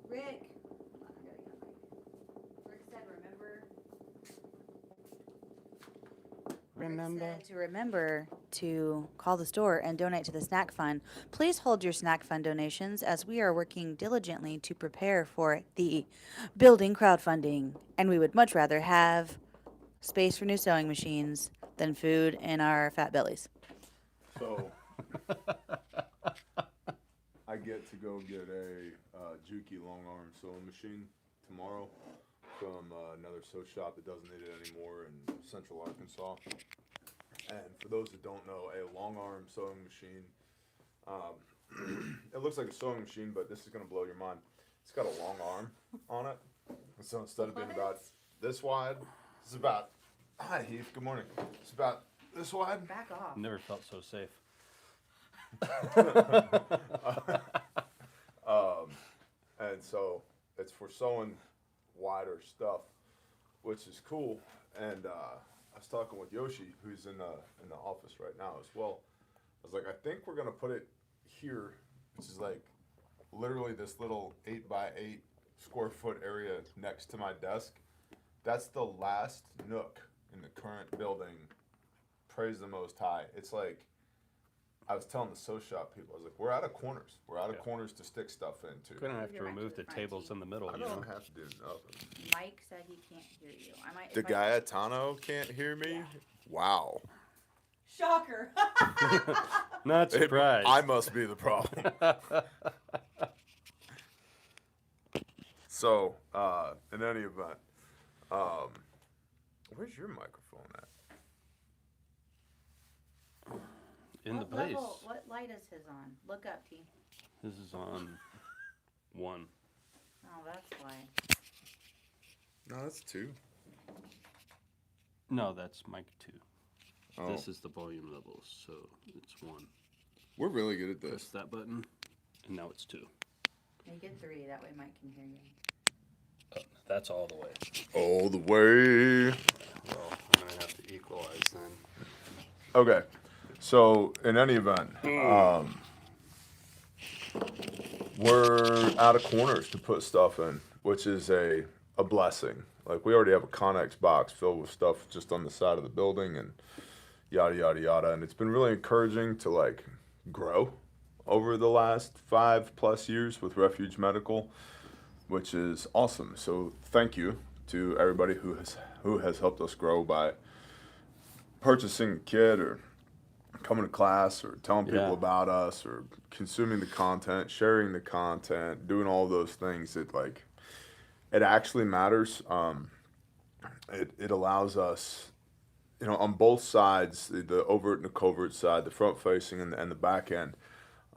Rick said, remember to call the store and donate to the snack fund. Please hold your snack fund donations as we are working diligently to prepare for the building crowdfunding. And we would much rather have space for new sewing machines than food in our fat bellies. So I get to go get a Juki long arm sewing machine tomorrow from another sew shop that doesn't need it anymore in Central Arkansas. And for those that don't know, a long arm sewing machine, it looks like a sewing machine, but this is going to blow your mind. It's got a long arm on it. So instead of being about this wide, it's about, hi Heath, good morning. It's about this wide. Back off. Never felt so safe. And so it's for sewing wider stuff, which is cool. And I was talking with Yoshi, who's in the office right now as well. I was like, I think we're gonna put it here, which is like literally this little 8x8 square foot area next to my desk. That's the last nook in the current building. Praise the Most High. It's like, I was telling the sew shop people, I was like, we're out of corners. We're out of corners to stick stuff into. We're gonna have to remove the tables in the middle. I don't have to do nothing. Mike said he can't hear you. The guy at Tano can't hear me? Yeah. Wow. Shocker. Not surprised. I must be the problem. So, in any event, where's your microphone at? In the place. What light is his on? Look up, T. This is on 1. Oh, that's why. No, that's 2. No, that's mic 2. Oh. This is the volume level, so it's 1. We're really good at Press this. that button, and now it's 2. Make it 3. That way Mike can hear you. Oh, that's all the way. All the way. Well, I'm gonna have to equalize then. Okay. So, in any event, we're out of corners to put stuff in, which is a blessing. Like, we already have a Connex box filled with stuff just on the side of the building and yada, yada, yada. And it's been really encouraging to, like, grow over the last 5+ years with Refuge Medical, which is awesome. So, thank you to everybody who has helped us grow by purchasing a kit or coming to class or telling people about us or consuming the content, sharing the content, doing all those things. It actually matters. It allows us, on both sides, the overt and the covert side, the front facing and the back end.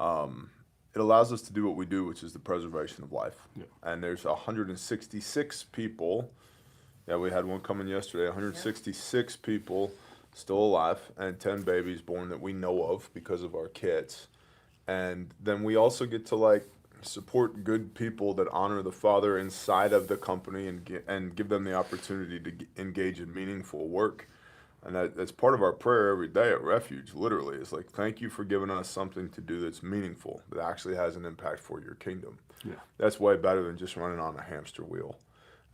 It allows us to do what we do, which is the preservation of life. Yeah. And there's 166 people. Yeah, we had one coming yesterday. 166 people still alive, and 10 babies born that we know of because of our kits. And then we also get to support good people that honor the Father inside of the company and give them the opportunity to engage in meaningful work. And that's part of our prayer every day at Refuge, literally. It's like, thank you for giving us something to do that's meaningful, that actually has an impact for your kingdom. Yeah. That's way better than just running on a hamster wheel.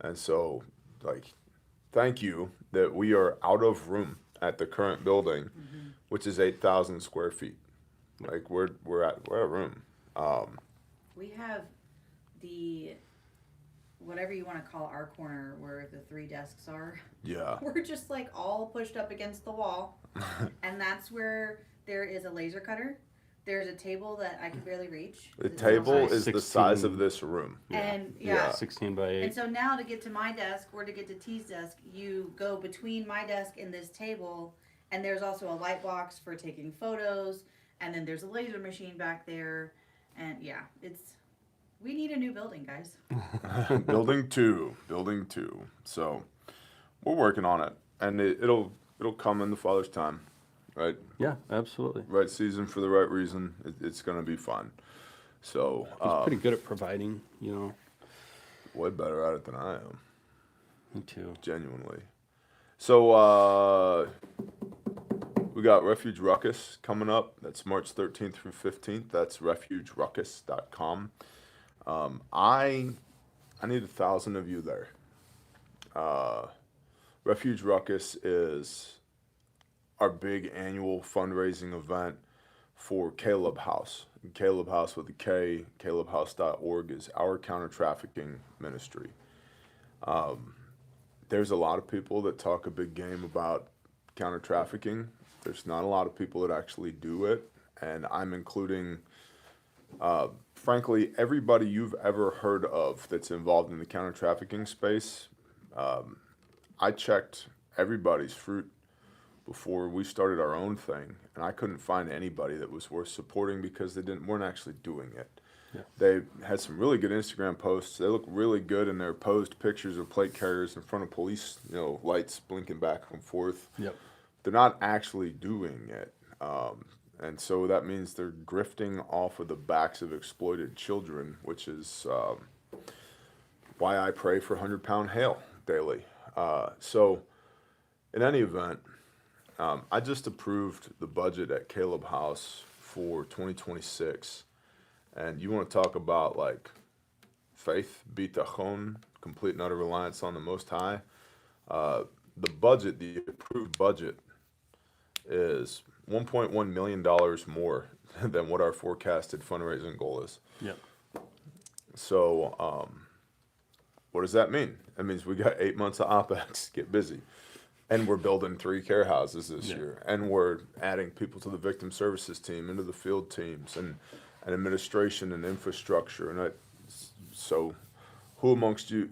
And so, thank you that we are out of room at the current building, which is 8,000 square feet. We're at room. We have the whatever you want to call our corner where the 3 desks are. Yeah. We're just all pushed up against the wall. And that's where there is a laser cutter. There's a table that I can barely reach. The table is the size of this room. And 16 by 8. And so now to get to my desk or to get to T's desk, you go between my desk and this table, and there's also a light box for taking photos, and then there's a laser machine back there, and we need a new building, guys. Building two. So we're working on it, and it'll come in the Father's time, right? Yeah, absolutely. Right season for the right reason. It's gonna be fun. So he's pretty good at providing, Way better at it than I am. Me too. Genuinely. So we got Refuge Ruckus coming up. That's March 13th through 15th. That's refugeruckus.com. I I need 1,000 of you there. Refuge Ruckus is our big annual fundraising event for Caleb House. Caleb House with a K, calebhouse.org is our counter trafficking ministry. There's a lot of people that talk a big game about counter trafficking. There's not a lot of people that actually do it, and I'm including, frankly, everybody you've ever heard of that's involved in the counter trafficking space. I checked everybody's fruit before we started our own thing, and I couldn't find anybody that was worth supporting because they weren't actually doing it. Yeah. They had some really good Instagram posts. They look really good in their posed pictures of plate carriers in front of police, lights blinking back and forth. Yep. They're not actually doing it. And so that means they're grifting off of the backs of exploited children, which is why I pray for 100-pound hail daily. So in any event, I just approved the budget at Caleb House for 2026. And you want to talk about like faith, bitachon, complete and utter reliance on the Most High. The approved budget is $1.1 million more than what our forecasted fundraising goal is. Yep. So what does that mean? That means we got 8 months of OpEx, get busy. And we're building 3 care houses this year. And we're adding people to the victim services team, into the field teams, and administration and infrastructure. And so who amongst you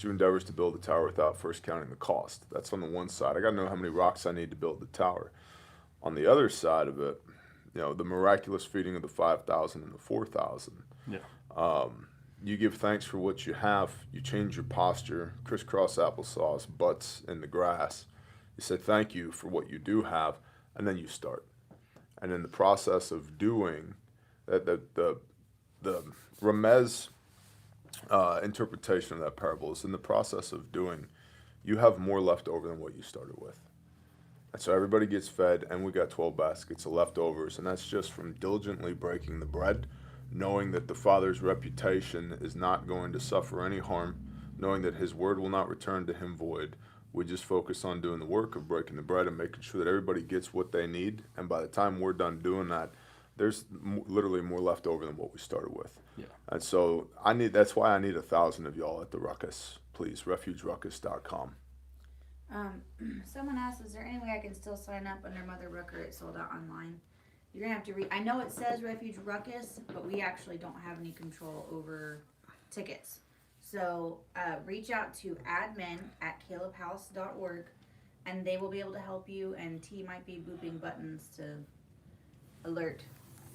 endeavors to build a tower without first counting the cost? That's on the one side. I got to know how many rocks I need to build the tower. On the other side of it, the miraculous feeding of the 5,000 and the 4,000. Yeah. You give thanks for what you have. You change your posture, crisscross applesauce, butts in the grass. You say thank you for what you do have, and then you start. And in the process of doing, the Ramez interpretation of that parable is in the process of doing, you have more left over than what you started with. And so everybody gets fed, and we got 12 baskets of leftovers, and that's just from diligently breaking the bread, knowing that the Father's reputation is not going to suffer any harm, knowing that His word will not return to Him void. We just focus on doing the work of breaking the bread and making sure that everybody gets what they need. And by the time we're done doing that, there's literally more left over than what we started with. Yeah. And so that's why I need 1,000 of y'all at the Ruckus. Please, refugeruckus.com. Someone asked, is there any way I can still sign up under Mother Rucker? It sold out online. You're going to have to read. I know it says Refuge Ruckus, but we actually don't have any control over tickets. So reach out to admin@calebhouse.org, and they will be able to help you, and T might be booping buttons to alert.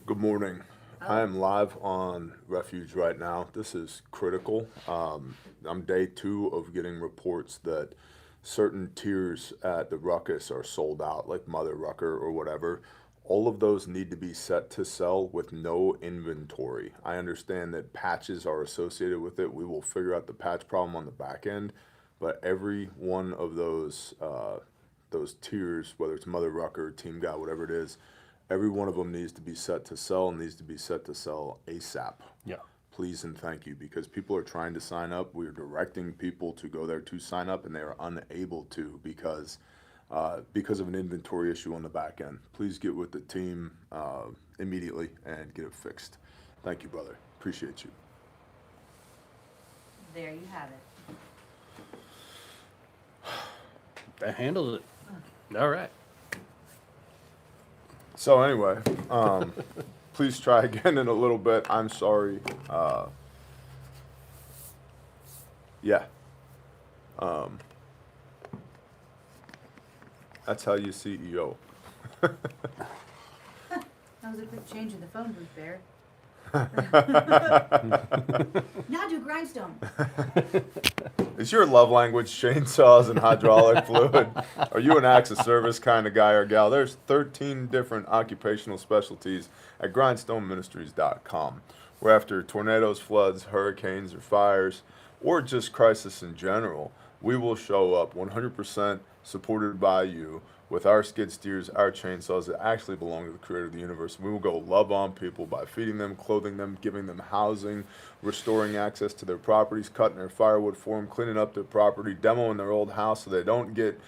Good morning. I am live on Refuge right now. This is critical. I'm day 2 of getting reports that certain tiers at the Ruckus are sold out, like Mother Rucker or whatever. All of those need to be set to sell with no inventory. I understand that patches are associated with it. We will figure out the patch problem on the back end, but every one of those tiers, whether it's Mother Rucker, Team Guy, whatever it is, every one of them needs to be set to sell and needs to be set to sell ASAP. Yeah. Please and thank you, because people are trying to sign up. We are directing people to go there to sign up, and they are unable to because of an inventory issue on the back end. Please get with the team immediately and get it fixed. Thank you, brother. Appreciate you. There you have it. That handles it. All right. So anyway, please try again in a little bit. I'm sorry. Yeah. That's how you CEO. That was a quick change in the phone booth there. Now do Grindstone. Is your love language chainsaws and hydraulic fluid? Are you an acts of service kind of guy or gal? There's 13 different occupational specialties at grindstoneministries.com. Where after tornadoes, floods, hurricanes, or fires, or just crisis in general, we will show up 100% supported by you, with our skid steers, our chainsaws that actually belong to the creator of the universe. We will go love on people by feeding them, clothing them, giving them housing, restoring access to their properties, cutting their firewood for them, cleaning up their property, demoing their old house so they don't get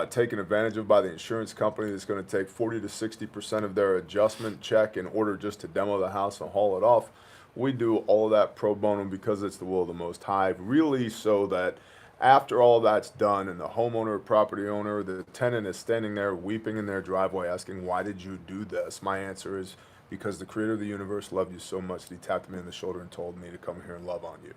taken advantage of by the insurance company that's going to take 40 to 60% of their adjustment check in order just to demo the house and haul it off. We do all of that pro bono because it's the will of the Most High, really, so that after all that's done and the homeowner, property owner, the tenant is standing there weeping in their driveway asking, why did you do this? My answer is, because the creator of the universe loved you so much that he tapped me on the shoulder and told me to come here and love on you.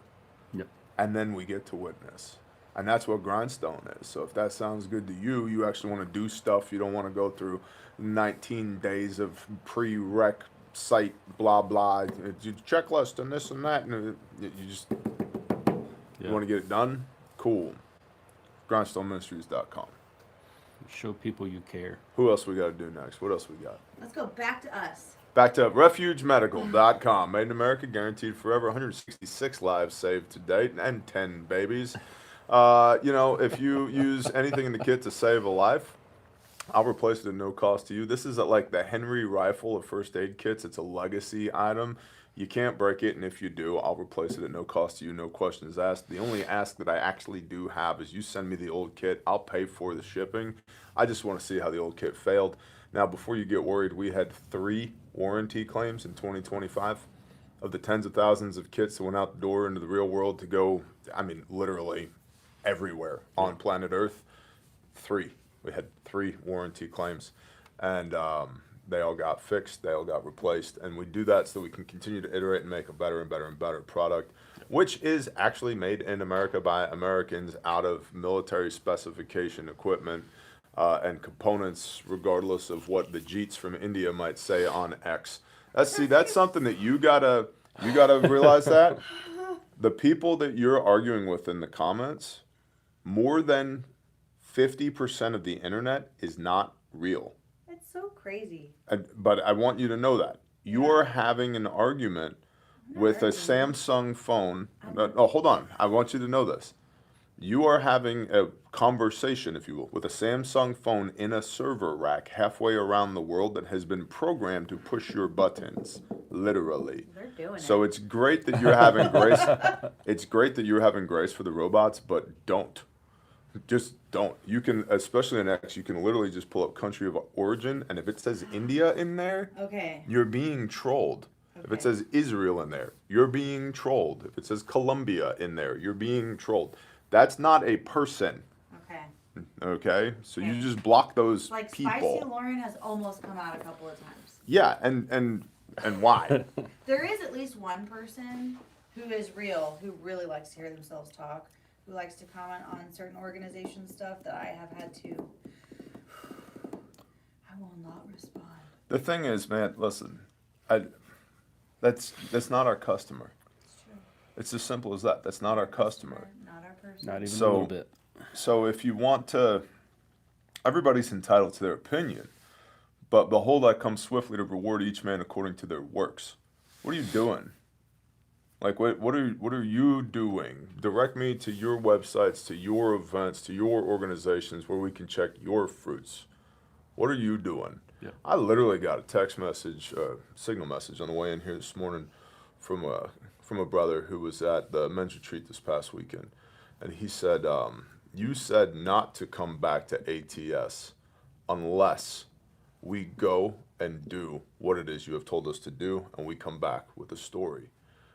Yep. And then we get to witness. And that's what Grindstone is. So if that sounds good to you, you actually want to do stuff. You don't want to go through 19 days of pre-rec site, blah, blah, checklist and this and that. And you just you want to get it done? Cool. GrindstoneMinistries.com. Show people you care. Who else we got to do next? What else we got? Let's go back to us. Back to RefugeMedical.com. Made in America, guaranteed forever. 166 lives saved to date and 10 babies. If you use anything in the kit to save a life, I'll replace it at no cost to you. This is like the Henry rifle of first aid kits. It's a legacy item. You can't break it, and if you do, I'll replace it at no cost to you, no questions asked. The only ask that I actually do have is you send me the old kit. I'll pay for the shipping. I just want to see how the old kit failed. Now, before you get worried, we had 3 warranty claims in 2025 of the tens of thousands of kits that went out the door into the real world to go, literally everywhere on planet Earth. 3. We had 3 warranty claims, and they all got fixed, they all got replaced, and we do that so we can continue to iterate and make a better and better and better product, which is actually made in America by Americans out of military specification equipment and components, regardless of what the Jeets from India might say on X. That's something that you gotta realize that the people that you're arguing with in the comments, more than 50% of the internet is not real. That's so crazy. But I want you to know that. You are having an argument with a Samsung phone. Hold on. I want you to know this. You are having a conversation, if you will, with a Samsung phone in a server rack halfway around the world that has been programmed to push your buttons, literally. They're doing So it. it's great that you're having grace. It's great that you're having grace for the robots, but don't. Just don't. You can, especially in X, you can literally just pull up country of origin, and if it says India in there, Okay. you're being trolled. If it Okay. says Israel in there, you're being trolled. If it says Colombia in there, you're being trolled. That's not a person, Okay. okay? So you Okay. just block those Like people. Spicy Lauren has almost come out a couple of times. Yeah, and why? There is at least one person who is real, who really likes to hear themselves talk, who likes to comment on certain organization stuff that I have had to. I will not respond. The thing is, man, listen, that's not our customer. It's true. It's as simple as that. That's not our customer. Not our person. Not even So- a little bit. So if you want to, everybody's entitled to their opinion, but behold, I come swiftly to reward each man according to their works. What are you doing? Like, what are you doing? Direct me to your websites, to your events, to your organizations where we can check your fruits. What are you doing? Yeah. I literally got a text message, signal message on the way in here this morning from a brother who was at the men's retreat this past weekend, and he said, "You said not to come back to ATS unless we go and do what it is you have told us to do, and we come back with a story."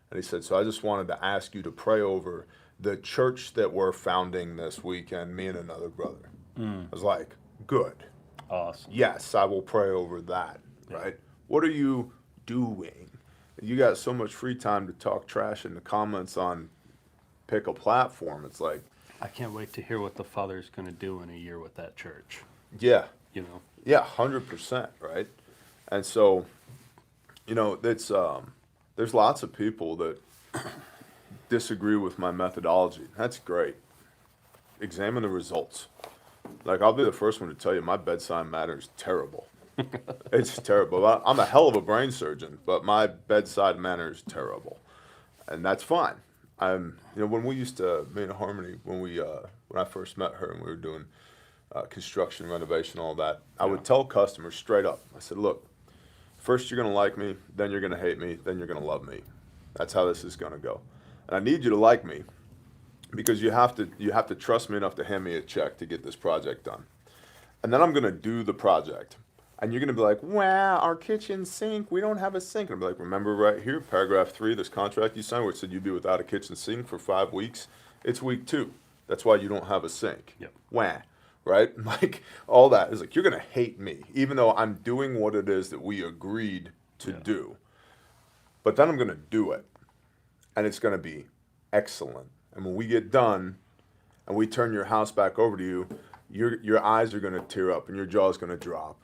And he said, so I just wanted to ask you to pray over the church that we're founding this weekend, me and another brother. I was like, good. Awesome. Yes, I will pray over that, right? What are you doing? You got so much free time to talk trash in the comments on pick a platform. It's like, I can't wait to hear what the Father's going to do in a year with that church. yeah, You know, yeah, 100%, right? And so, it's there's lots of people that disagree with my methodology. That's great. Examine the results. Like, I'll be the first one to tell you my bedside manner is terrible. It's terrible. I'm a hell of a brain surgeon, but my bedside manner is terrible, and that's fine. When we used to, me and Harmony, when I first met her and we were doing construction, renovation, all that. I would tell customers straight up. I said, look, first you're gonna like me, then you're gonna hate me, then you're gonna love me. That's how this is gonna go. And I need you to like me because you have to trust me enough to hand me a check to get this project done. And then I'm gonna do the project. And you're gonna be like, wow, our kitchen sink, we don't have a sink. And I'll be like, remember right here, paragraph 3, this contract you signed where it said you'd be without a kitchen sink for 5 weeks. It's week 2. That's why you don't have a sink. Yep. Wah. Right? Like, all that is like, you're gonna hate me, even though I'm doing what it is that we agreed to do. But then I'm gonna do it. And it's gonna be excellent. And when we get done and we turn your house back over to you, your eyes are gonna tear up and your jaw is gonna drop.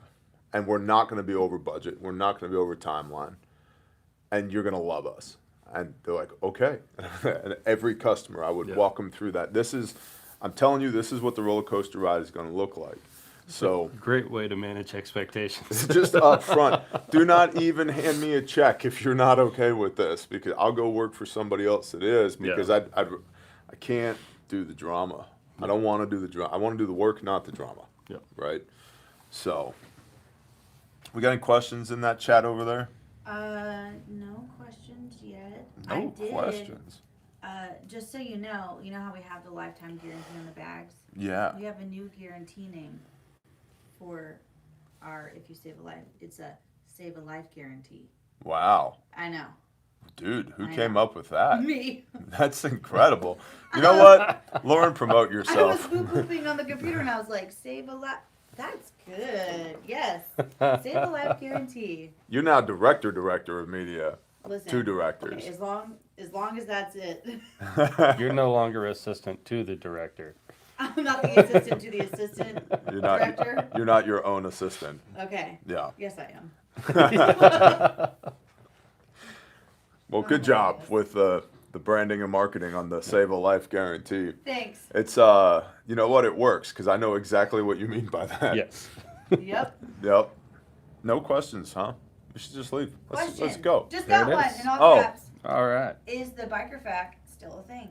And we're not gonna be over budget. We're not gonna be over timeline. And you're gonna love us. And they're like, okay. And every customer, I would walk them through that. I'm telling you, this is what the roller coaster ride is gonna look like. So Great way to manage expectations. just up front, do not even hand me a check if you're not okay with this, because I'll go work for somebody else that is, because I can't do the drama. I don't want to do the drama. I want to do the work, not the drama. Yep. Right? So, we got any questions in that chat over there? No questions yet. No questions. Just so you know how we have the lifetime guarantee on the bags? Yeah. We have a new guarantee name for our If You Save a Life. It's a Save a Life guarantee. Wow. I know. Dude, who I came know. up with that? Me. That's incredible. You know what? Lauren, promote I was yourself. boop-booping on the computer and I was like, Save a Life. That's good. Yes. Save a Life guarantee. You're now director of media. Listen. 2 directors. Okay, as long as that's it. You're no longer assistant to the director. I'm not the assistant to the assistant director. You're not your own assistant. Okay. Yeah. Yes, I am. Well, good job with the branding and marketing on the Save a Life guarantee. Thanks. It's you know what, it works because I know exactly what you mean by that. Yes. Yep. Yep. No questions, huh? We should just leave. Let's Question. go. Just There got it one is. in all Oh. caps. All right. Is the biker fact still a thing?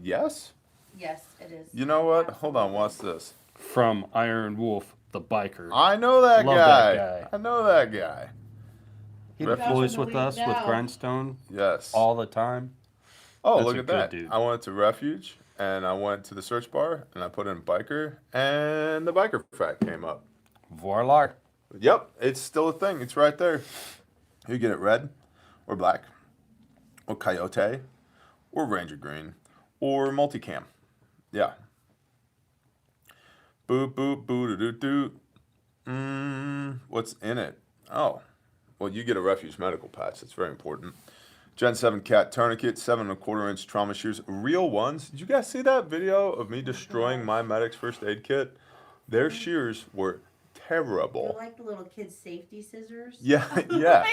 Yes. Yes, it is. You know what? Hold on. What's this? From Iron Wolf, the biker. I know that Love guy. that guy. I know that guy. He Refuge- deploys with us with Now. Grindstone Yes. all the time. Oh, That's look a at good that. dude. I went to Refuge and I went to the search bar and I put in biker and the biker fact came up. Voila. Yep, it's still a thing. It's right there. You get it red or black or coyote or ranger green or multicam. Yeah. Boop, boop, boo, doo, doo, doo. What's in it? Oh, well, you get a Refuge Medical patch. That's very important. Gen 7 cat tourniquet, 7¼ inch trauma shears, real ones. Did you guys see that video of me destroying my medic's first aid kit? Their shears were They're terrible. like the little kids' safety scissors. Yeah, yeah.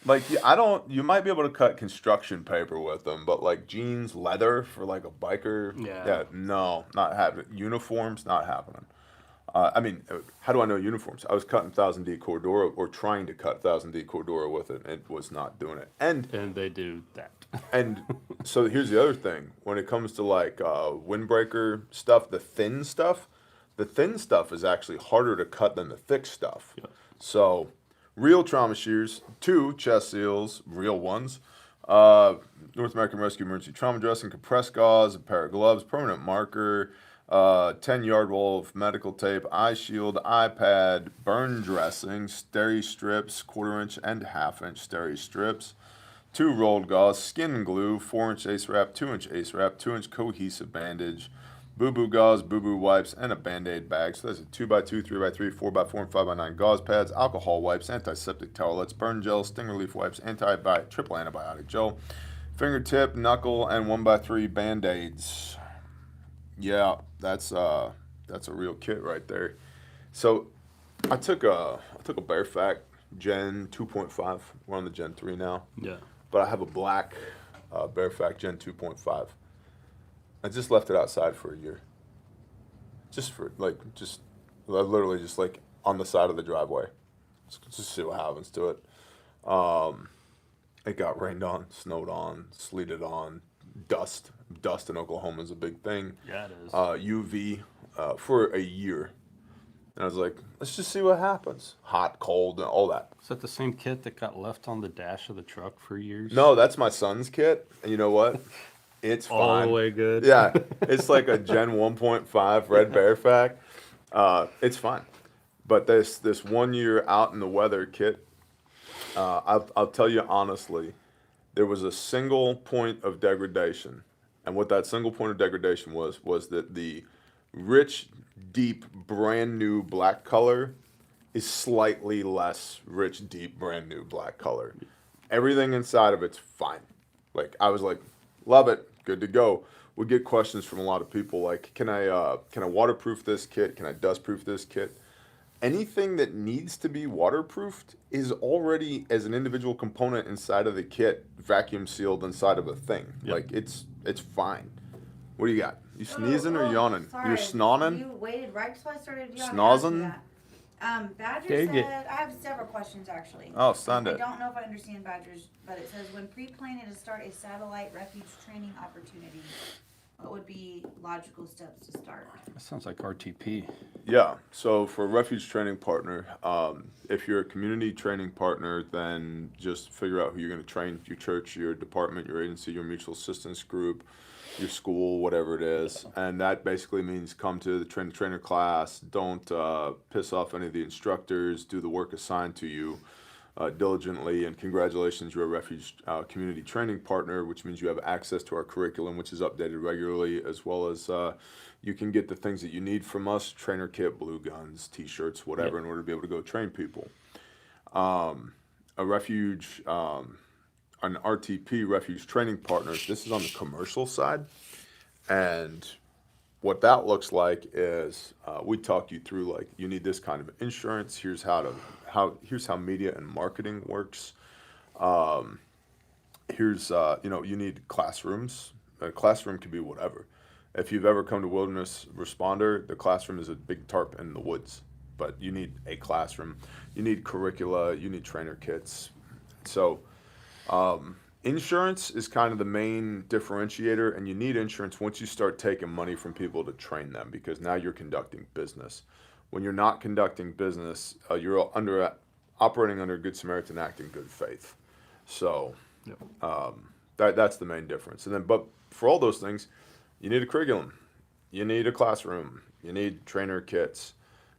Like, you might be able to cut construction paper with them, but like jeans, leather for like a biker, Yeah. no, not happening. Uniforms, not happening. I mean, how do I know uniforms? I was cutting 1000D Cordura or trying to cut 1000D Cordura with it, and it was not doing it. And they do that. and so here's the other thing: when it comes to like windbreaker stuff, the thin stuff is actually harder to cut than the thick stuff. Yeah. So, real trauma shears, 2 chest seals, real ones, North American Rescue Emergency Trauma Dressing, compressed gauze, a pair of gloves, permanent marker, 10-yard roll of medical tape, eye shield, eye pad, burn dressing, steri strips, 1/4 inch and 1/2 inch steri strips, 2 rolled gauze, skin glue, 4-inch ace wrap, 2-inch ace wrap, 2-inch cohesive bandage, boo-boo gauze, boo-boo wipes, and a Band-Aid bag. So there's a 2x2, 3x3, 4x4, and 5x9 gauze pads, alcohol wipes, antiseptic towelettes, burn gel, sting relief wipes, triple antibiotic gel, fingertip, knuckle, and 1x3 Band-Aids. Yeah, that's a real kit right there. So I took a Bear Fact Gen 2.5. We're on the Gen 3 now. Yeah. But I have a black Bear Fact Gen 2.5. I just left it outside for a year. Literally just like on the side of the driveway. Just see what happens to it. It got rained on, snowed on, sleeted on, dust. Dust in Oklahoma is a big thing. Yeah, it is. UV for a year. And I was like, let's just see what happens. Hot, cold, and all that. Is that the same kit that got left on the dash of the truck for years? No, that's my son's kit. And you know what? It's All fine. the way good. Yeah, it's like a Gen 1.5 Red Bear Fact. It's fine. But this 1 year out in the weather kit, I'll tell you honestly, there was a single point of degradation. And what that single point of degradation was that the rich, deep, brand new black color is slightly less rich, deep, brand new black color. Everything inside of it's fine. Like, I was like, love it, good to go. We get questions from a lot of people like, can I waterproof this kit? Can I dustproof this kit? Anything that needs to be waterproofed is already, as an individual component inside of the kit, vacuum sealed inside of a thing. Yep. Like, it's fine. What do you got? You sneezing or yawning? Sorry. You're snawning? You waited right till I started yawning. Snozzing? Badger Dig said, it. I have several questions actually. Oh, send I it. don't know if I understand Badgers, but it says when pre-planning to start a satellite refuge training opportunity, what would be logical steps to start? That sounds like RTP. Yeah. So for a refuge training partner, if you're a community training partner, then just figure out who you're going to train. Your church, your department, your agency, your mutual assistance group, your school, whatever it is. And that basically means come to the trainer class. Don't piss off any of the instructors. Do the work assigned to you diligently. And congratulations, you're a refuge community training partner, which means you have access to our curriculum, which is updated regularly, as well as you can get the things that you need from us: trainer kit, blue guns, t-shirts, whatever, Yep. in order to be able to go train people. A refuge, an RTP, refuge training partners, this is on the commercial side. And what that looks like is we talk you through, like, you need this kind of insurance. Here's here's how media and marketing works. Here's you need classrooms. A classroom can be whatever. If you've ever come to Wilderness Responder, the classroom is a big tarp in the woods, but you need a classroom. You need curricula. You need trainer kits. So insurance is kind of the main differentiator, and you need insurance once you start taking money from people to train them, because now you're conducting business. When you're not conducting business, you're operating under Good Samaritan Act in good faith. So Yep. that's the main difference. And then, but for all those things, you need a curriculum, you need a classroom, you need trainer kits.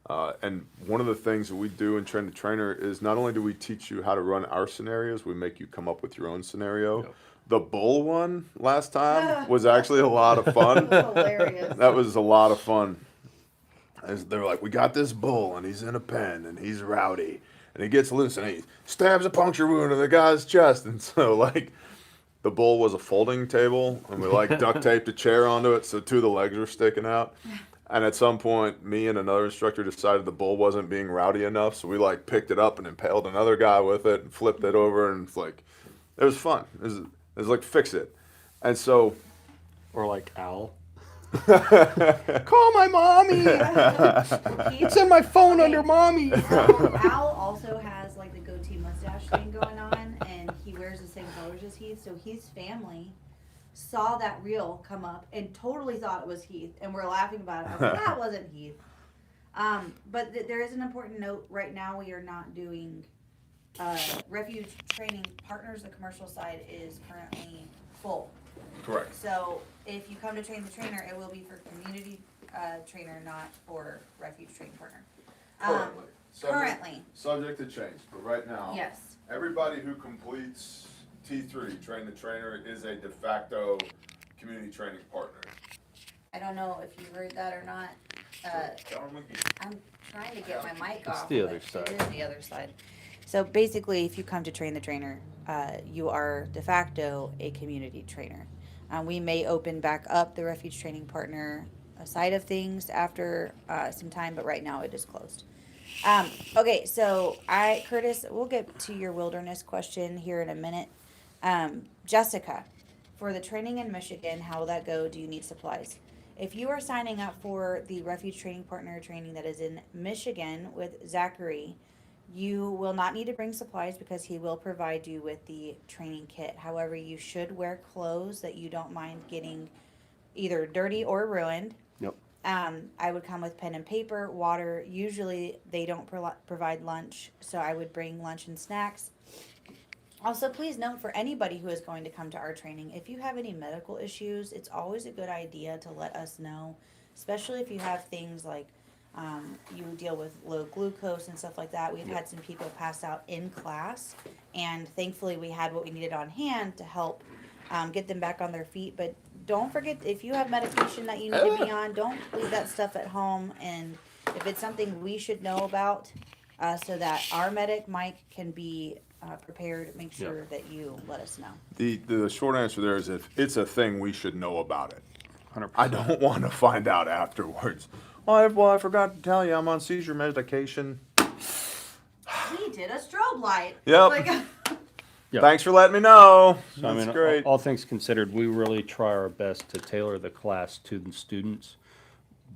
And one of the things that we do in Train the Trainer is not only do we teach you how to run our scenarios, we make you come up with your own scenario. Yep. The bull one last time was actually a lot of fun. Hilarious. That was a lot of fun. They're like, we got this bull and he's in a pen and he's rowdy and he gets loose and he stabs a puncture wound in the guy's chest. And so, like, the bull was a folding table and we duct taped a chair onto it so two of the legs were sticking out. And at some point, me and another instructor decided the bull wasn't being rowdy enough, so we picked it up and impaled another guy with it and flipped it over, and it was fun. It was like, fix it. And so, Or like Owl. Call my mommy. It's in my phone under mommy. So Al also has like the goatee mustache thing going on, and he wears the same colors as Heath. So Heath's family saw that reel come up and totally thought it was Heath, and we're laughing about it. I was like, that wasn't Heath. But there is an important note. Right now, we are not doing refuge training partners. The commercial side is currently full. correct. So if you come to train the trainer, it will be for community trainer, not for refuge training partner. Currently. Subject to change, but right now, Yes. everybody who completes T3, Train the Trainer, is a de facto community training partner. I don't know if you heard that or not. I'm trying to get my mic It's off. the but other side. It is the other side. So basically, if you come to train the trainer, you are de facto a community trainer. We may open back up the refuge training partner side of things after some time, but right now it is closed. Okay, so Curtis, we'll get to your wilderness question here in a minute. Jessica, for the training in Michigan, how will that go? Do you need supplies? If you are signing up for the refuge training partner training that is in Michigan with Zachary, you will not need to bring supplies because he will provide you with the training kit. However, you should wear clothes that you don't mind getting either dirty or ruined. Yep. I would come with pen and paper, water. Usually they don't provide lunch, so I would bring lunch and snacks. Also, please note for anybody who is going to come to our training, if you have any medical issues, it's always a good idea to let us know, especially if you have things like you deal with low glucose and stuff like that. We've had some people pass out in class, and thankfully we had what we needed on hand to help get them back on their feet. But don't forget, if you have medication that you need to be on, don't leave that stuff at home. And if it's something we should know about, so that our medic, Mike, can be prepared, make sure that you let us know. The short answer there is if it's a thing, we should know about it. 100%. I don't want to find out afterwards. Well, I forgot to tell you, I'm on seizure medication. We did a strobe light. Yep. Like, Yeah. Thanks for letting me know. So, That's I mean, great. all things considered, we really try our best to tailor the class to the students.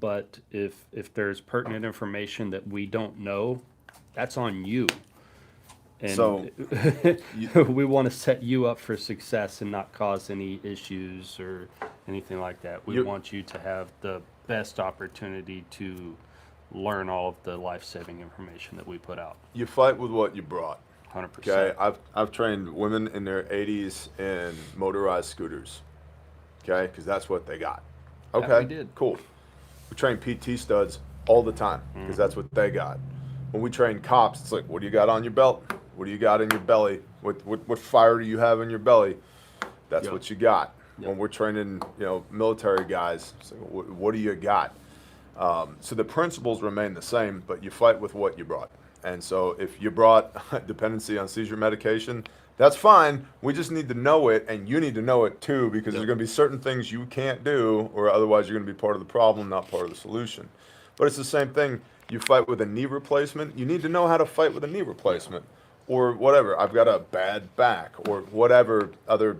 But if there's pertinent information that we don't know, that's on you. And So, we want to set you up for success and not cause any issues or anything like that. We want you to have the best opportunity to learn all of the life-saving information that we put out. You fight with what you brought. 100%. Okay, I've trained women in their 80s in motorized scooters. Okay, because that's what they got. That Okay, we did. cool. We train PT studs all the time because that's what they got. When we train cops, it's like, what do you got on your belt? What do you got in your belly? What fire do you have in your belly? That's Yep. what you got. Yep. When we're training, military guys, it's like, what do you got? So the principles remain the same, but you fight with what you brought. And so if you brought dependency on seizure medication, that's fine. We just need to know it, and you need to know it too, because there's going to be certain things you can't do, or otherwise you're going to be part of the problem, not part of the solution. But it's the same thing. You fight with a knee replacement, you need to know how to fight with a knee replacement. Or whatever, I've got a bad back, or whatever other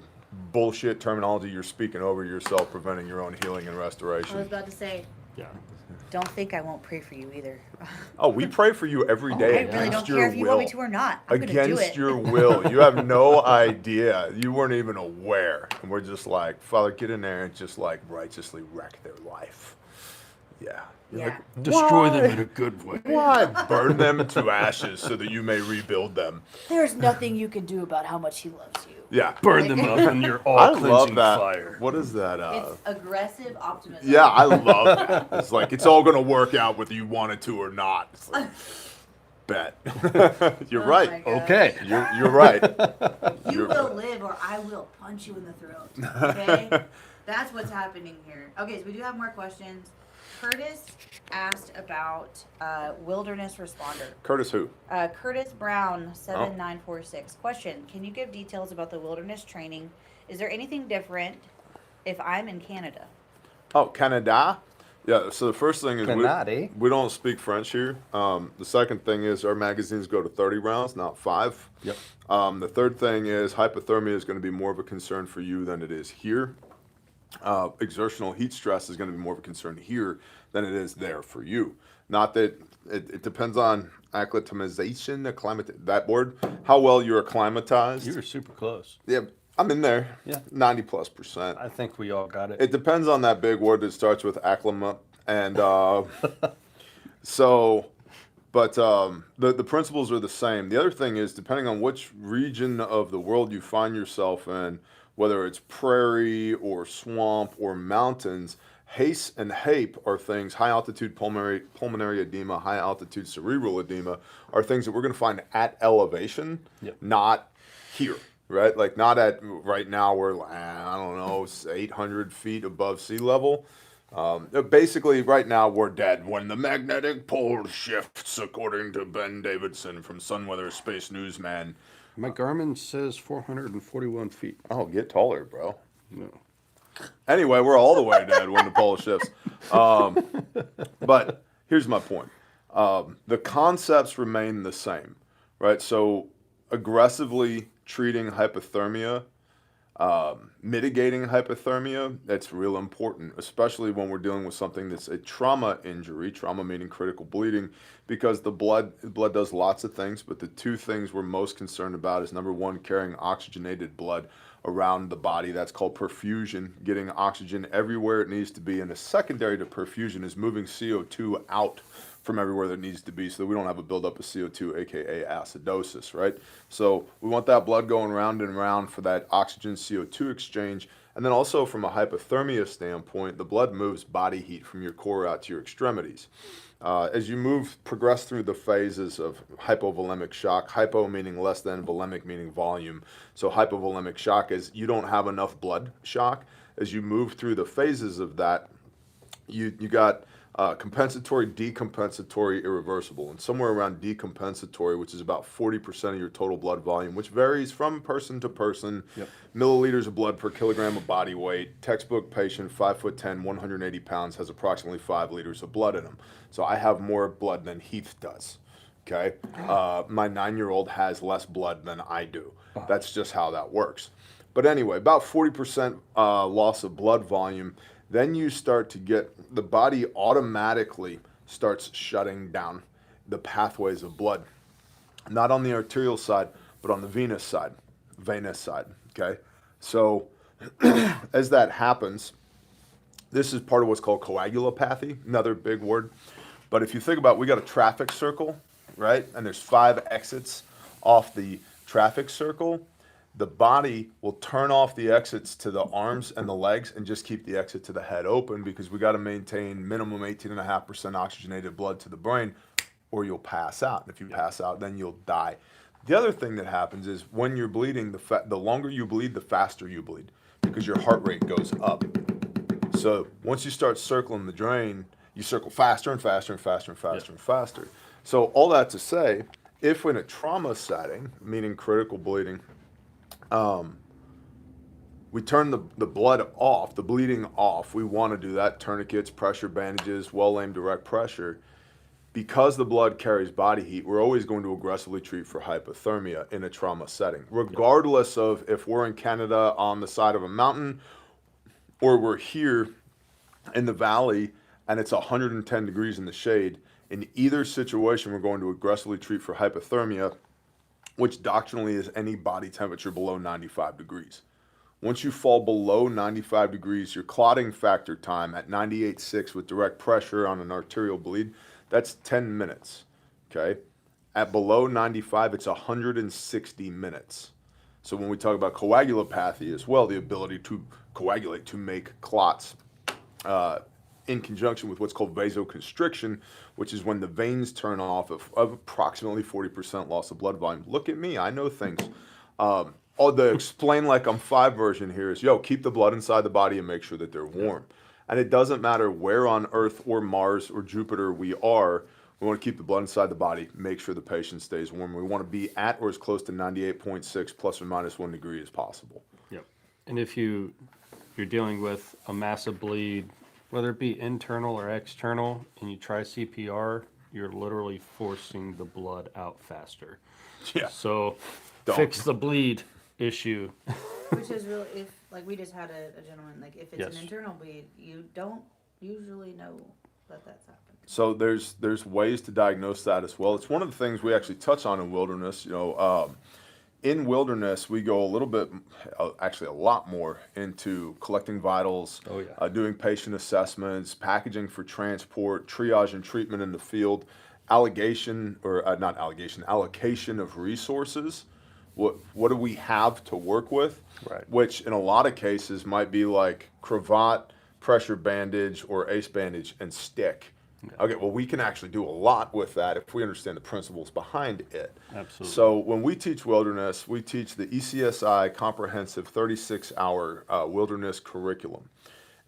bullshit terminology you're speaking over yourself, preventing your own healing and I was restoration. about to say, Yeah. don't think I won't pray for you either. Oh, we pray for you every I day really don't against care your if you want will. me to or not. I'm gonna do Against it. your will. You have no idea. You weren't even aware. And we're just like, Father, get in there and just like righteously wreck their life. Yeah. You're Yeah. like, Destroy them "Why? in a good way. Why burn them to ashes so that you may rebuild them? There's nothing you can do about how much he loves you. Yeah. Burn them up in your I all-cleansing love that. fire. What is that? It's aggressive optimism. Yeah, I love that. It's like, it's all going to work out whether you wanted to or not. It's like, bet. You're Oh right. my God. Okay. You're right. You will live or I will punch you in the throat. Okay? That's what's happening here. Okay, so we do have more questions. Curtis asked about wilderness responder. Curtis who? Curtis Brown 7946. Question: can you give details about the wilderness training? Is there anything different if I'm in Canada? Oh, Canada? Yeah, so the first thing is Canada. we don't speak French here. The second thing is our magazines go to 30 rounds, not 5. Yep. The third thing is hypothermia is going to be more of a concern for you than it is here. Exertional heat stress is going to be more of a concern here than it is there for you. Not that it depends on acclimatization, that word, how well you're acclimatized. You were super close. Yeah, I'm in there. Yeah. 90+%. I think we all got it. It depends on that big word that starts with acclimate, and the principles are the same. The other thing is, depending on which region of the world you find yourself in, whether it's prairie or swamp or mountains, HACE and HAPE are things, high altitude pulmonary edema, high altitude cerebral edema, are things that we're going to find at elevation, Yep. not here. Right? Like not at, right now we're, 800 feet above sea level. Basically, right now we're dead when the magnetic pole shifts, according to Ben Davidson from Sunweather Space Newsman. My Garmin says 441 feet. Oh, get taller, bro. No. Anyway, we're all the way dead when the pole shifts. But here's my point. The concepts remain the same, right? So aggressively treating hypothermia, mitigating hypothermia, that's real important, especially when we're dealing with something that's a trauma injury, trauma meaning critical bleeding, because the blood does lots of things, but the two things we're most concerned about is, number one, carrying oxygenated blood around the body. That's called perfusion, getting oxygen everywhere it needs to be. And a secondary to perfusion is moving CO2 out from everywhere that needs to be so that we don't have a buildup of CO2, aka acidosis, right? So we want that blood going round and round for that oxygen CO2 exchange. And then also from a hypothermia standpoint, the blood moves body heat from your core out to your extremities. As you progress through the phases of hypovolemic shock, hypo meaning less than, volemic meaning volume. So hypovolemic shock is you don't have enough blood shock. As you move through the phases of that, you got compensatory, decompensatory, irreversible. And somewhere around decompensatory, which is about 40% of your total blood volume, which varies from person to person, milliliters of blood per kilogram of body weight. Textbook patient, 5'10", 180 pounds, has approximately 5 liters of blood in him. So I have more blood than Heath does. Okay, my 9-year-old has less blood than I do. That's just how that works. But anyway, about 40% loss of blood volume. Then you start to get, the body automatically starts shutting down the pathways of blood. Not on the arterial side, but on the venous side, okay? So as that happens, this is part of what's called coagulopathy, another big word. But if you think about, we got a traffic circle, right? And there's 5 exits off the traffic circle. The body will turn off the exits to the arms and the legs and just keep the exit to the head open because we got to maintain minimum 18.5% oxygenated blood to the brain or you'll pass out. And if you pass out, then you'll die. The other thing that happens is when you're bleeding, the longer you bleed, the faster you bleed because your heart rate goes up. So once you start circling the drain, you circle faster and faster and faster and faster and faster. So all that to say, if in a trauma setting, meaning critical bleeding, we turn the blood off, the bleeding off. We want to do that. Tourniquets, pressure bandages, well-aimed direct pressure. Because the blood carries body heat, we're always going to aggressively treat for hypothermia in a trauma setting, regardless of if we're in Canada on the side of a mountain or we're here in the valley and it's 110 degrees in the shade. In either situation, we're going to aggressively treat for hypothermia, which doctrinally is any body temperature below 95 degrees. Once you fall below 95 degrees, your clotting factor time at 98.6 with direct pressure on an arterial bleed, that's 10 minutes, okay? At below 95, it's 160 minutes. So when we talk about coagulopathy as well, the ability to coagulate, to make clots, in conjunction with what's called vasoconstriction, which is when the veins turn off of approximately 40% loss of blood volume. Look at me, I know things. The explain like I'm 5 version here is, keep the blood inside the body and make sure that they're warm. And it doesn't matter where on Earth or Mars or Jupiter we are, we want to keep the blood inside the body, make sure the patient stays warm. We want to be at or as close to 98.6 plus or minus 1 degree as possible. Yep. And if you're dealing with a massive bleed, whether it be internal or external, and you try CPR, you're literally forcing the blood out faster. Yeah. So Don't. fix the bleed issue. Which is really, if, like, we just had a gentleman, like, if it's Yes. an internal bleed, you don't usually know that that's happened. So there's ways to diagnose that as well. It's one of the things we actually touch on in wilderness. In wilderness, we go a little bit, actually a lot more into collecting vitals, doing patient assessments, packaging for transport, triage and treatment in the field, allocation of resources. What do we have to work with? Right. Which in a lot of cases might be like cravat, pressure bandage, or ace bandage and stick. Okay, well, we can actually do a lot with that if we understand the principles behind it. Absolutely. So when we teach wilderness, we teach the ECSI comprehensive 36-hour wilderness curriculum.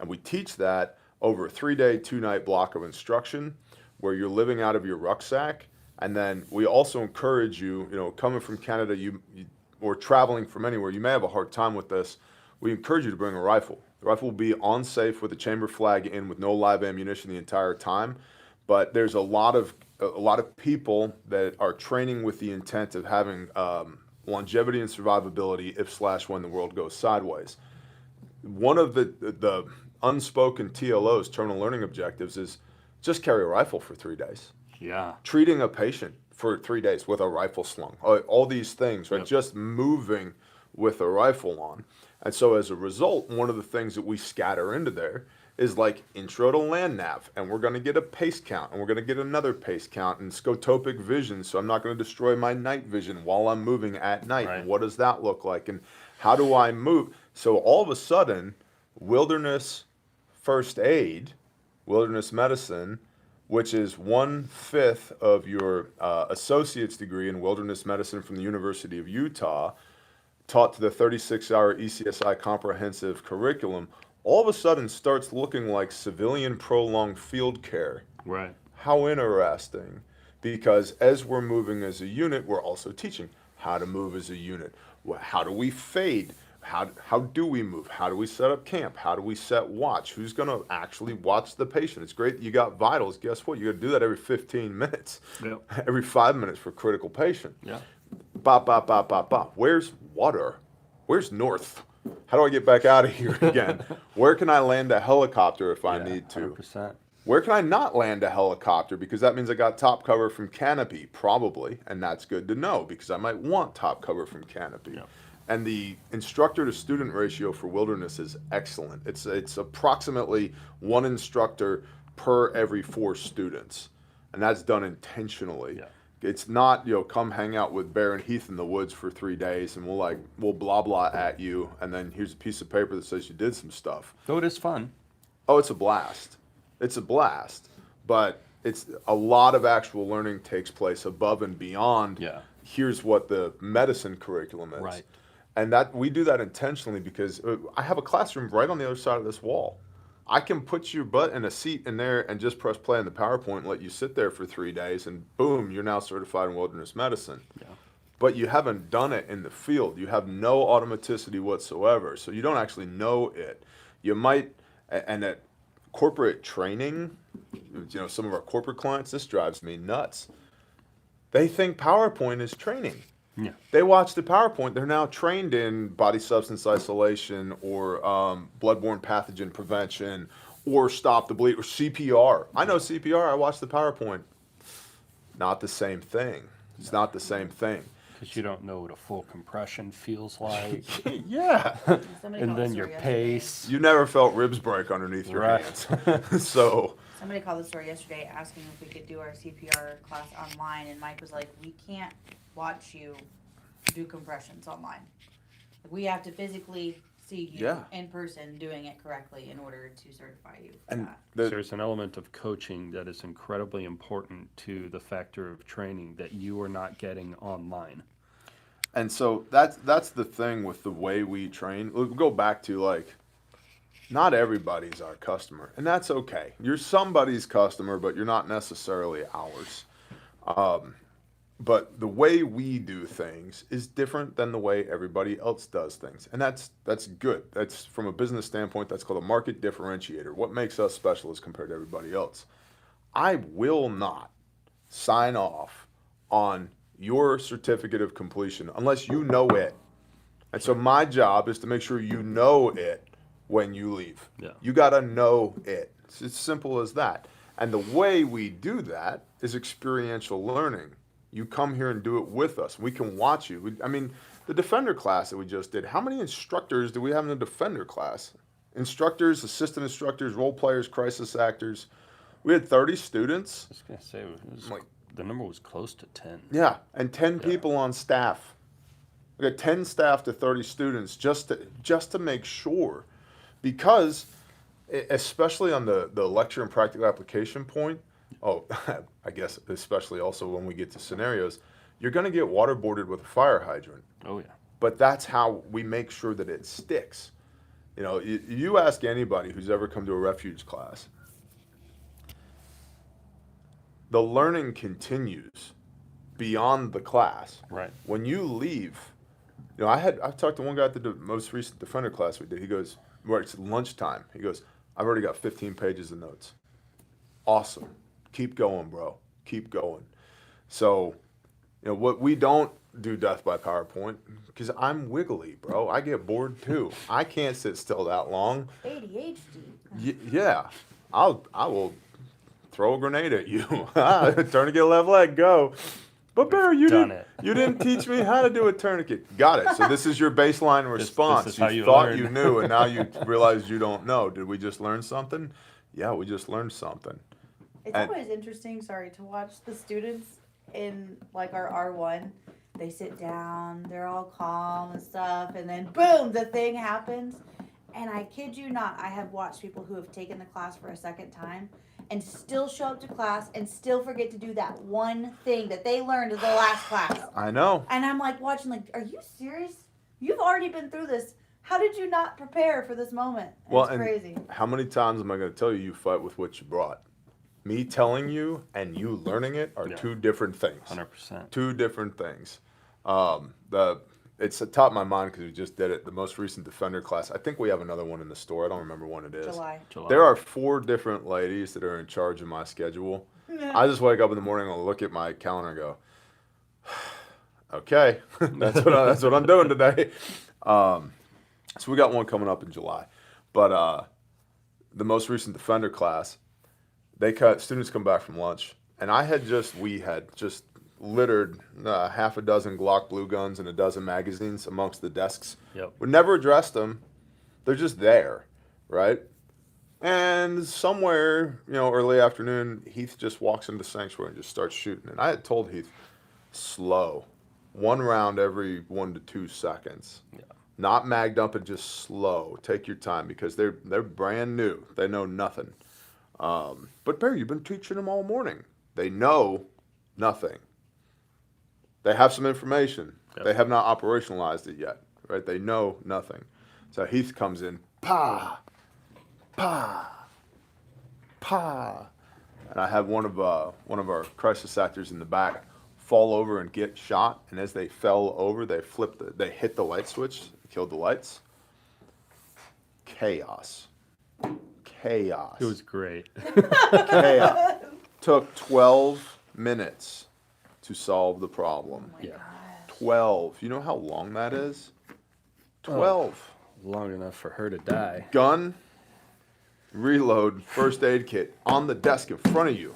And we teach that over a 3-day, 2-night block of instruction where you're living out of your rucksack. And then we also encourage you, coming from Canada or traveling from anywhere, you may have a hard time with this. We encourage you to bring a rifle. The rifle will be on safe with a chamber flag in with no live ammunition the entire time. But there's a lot of people that are training with the intent of having longevity and survivability when the world goes sideways. One of the unspoken TLOs, terminal learning objectives, is just carry a rifle for 3 days. Yeah. Treating a patient for 3 days with a rifle slung. All these things, right? Yep. Just moving with a rifle on. And so as a result, one of the things that we scatter into there is like intro to land nav, and we're going to get a pace count, and we're going to get another pace count, and scotopic vision, so I'm not going to destroy my night vision while I'm moving at night. Right. And what does that look like, and how do I move? So all of a sudden, wilderness first aid, wilderness medicine, which is 1/5 of your associate's degree in wilderness medicine from the University of Utah, taught to the 36-hour ECSI comprehensive curriculum, all of a sudden starts looking like civilian prolonged field care. Right. How interesting. Because as we're moving as a unit, we're also teaching how to move as a unit. How do we fade? How do we move? How do we set up camp? How do we set watch? Who's going to actually watch the patient? It's great that you got vitals. Guess what? You got to do that every 15 minutes. Yep. Every 5 minutes for critical patient. Yeah. Bop, bop, bop, bop, bop. Where's water? Where's north? How do I get back out of here again? Where can I land a helicopter if I need to? 100%. Where can I not land a helicopter? Because that means I got top cover from canopy, probably. And that's good to know because I might want top cover from canopy. Yep. And the instructor to student ratio for wilderness is excellent. It's approximately 1 instructor per every 4 students. And that's done intentionally. Yeah. It's not, come hang out with Bear and Heath in the woods for 3 days and we'll blah blah at you and then here's a piece of paper that says you did some stuff. Though it is fun. Oh, it's a blast. It's a blast. But it's a lot of actual learning takes place above and beyond. Yeah. Here's what the medicine curriculum is. Right. And that we do that intentionally because I have a classroom right on the other side of this wall. I can put your butt in a seat in there and just press play on the PowerPoint and let you sit there for 3 days and boom, you're now certified in wilderness medicine. Yeah. But you haven't done it in the field. You have no automaticity whatsoever. So you don't actually know it. You might, and at corporate training, some of our corporate clients, this drives me nuts. They think PowerPoint is training. Yeah. They watch the PowerPoint. They're now trained in body substance isolation or bloodborne pathogen prevention or stop the bleed or CPR. I know CPR. I watch the PowerPoint. Not the same thing. It's not the same thing. Because you don't know what a full compression feels like. Yeah. Somebody And called then the your store yesterday. pace. You never felt ribs break underneath your Right. hands. So, Somebody called the store yesterday asking if we could do our CPR class online, and Mike was like, "We can't watch you do compressions online. We have to physically see you Yeah. in person doing it correctly in order to certify you for and that." There's an element of coaching that is incredibly important to the factor of training that you are not getting online. And so that's the thing with the way we train. We'll go back to not everybody's our customer, and that's okay. You're somebody's customer, but you're not necessarily ours. But the way we do things is different than the way everybody else does things, and that's good. That's from a business standpoint. That's called a market differentiator. What makes us special as compared to everybody else? I will not sign off on your certificate of completion unless you know it. And so my job is to make sure you know it when you leave. Yeah. You got to know it. It's as simple as that. And the way we do that is experiential learning. You come here and do it with us. We can watch you. The Defender class that we just did, how many instructors do we have in the Defender class? Instructors, assistant instructors, role players, crisis actors. We had 30 students. I was going to say, Like- the number was close to 10. Yeah, and 10 Yeah. people on staff. We got 10 staff to 30 students just to make sure. Because, especially on the lecture and practical application point, I guess especially also when we get to scenarios, you're going to get waterboarded with a fire hydrant. Oh, yeah. But that's how we make sure that it sticks. You ask anybody who's ever come to a refuge class, the learning continues beyond the class. Right. When you leave, I've talked to one guy at the most recent Defender class we did. He goes, it's lunchtime. He goes, I've already got 15 pages of notes. Awesome. Keep going, bro. Keep going. So, what we don't do death by PowerPoint because I'm wiggly, bro. I get bored too. I can't sit still that long. ADHD. Yeah, I will throw a grenade at you. Turn to get left leg, go. But Barry, you done didn't. it. You didn't teach me how to do a tourniquet. Got it. So this is your baseline response. is how you you thought learn. you knew, and now you realize you don't know. Did we just learn something? Yeah, we just learned something. It's And- always interesting, to watch the students in like our R1. They sit down, they're all calm and stuff, and then boom, the thing happens. And I kid you not, I have watched people who have taken the class for a second time and still show up to class and still forget to do that one thing that they learned in the last class. I know. And I'm like watching, like, are you serious? You've already been through this. How did you not prepare for this moment? Well, It's and crazy. how many times am I going to tell you you fight with what you brought? Me telling you and you learning it are Yeah. two different things. 100%. Two different things. It's at the top of my mind because we just did it. The most recent Defender class. I think we have another one in the store. I don't remember when it is. July. There are 4 different ladies that are in charge of my schedule. I just wake up in the morning and look at my calendar and go, okay, that's what I'm doing today. So we got one coming up in July, but the most recent Defender class, students come back from lunch, and we had just littered half a dozen Glock blue guns and a dozen magazines amongst the desks. Yep. We never addressed them. They're just there, right? And somewhere, early afternoon, Heath just walks into the sanctuary and just starts shooting. And I had told Heath, slow, 1 round every 1 to 2 seconds. Yeah. Not magged up, and just slow. Take your time because they're brand new. They know nothing. But Barry, you've been teaching them all morning. They know nothing. They have some information. Yep. They have not operationalized it yet, right? They know nothing. So Heath comes in, pa, pa, pa, and I have one of our crisis actors in the back fall over and get shot. And as they fell over, they hit the light switch, killed the lights. Chaos. Chaos. It was great. Chaos. Took 12 minutes to solve the problem. Oh my Yeah. gosh. 12. You know how long that is? 12. Long enough for her to die. Gun, reload, first aid kit on the desk in front of you.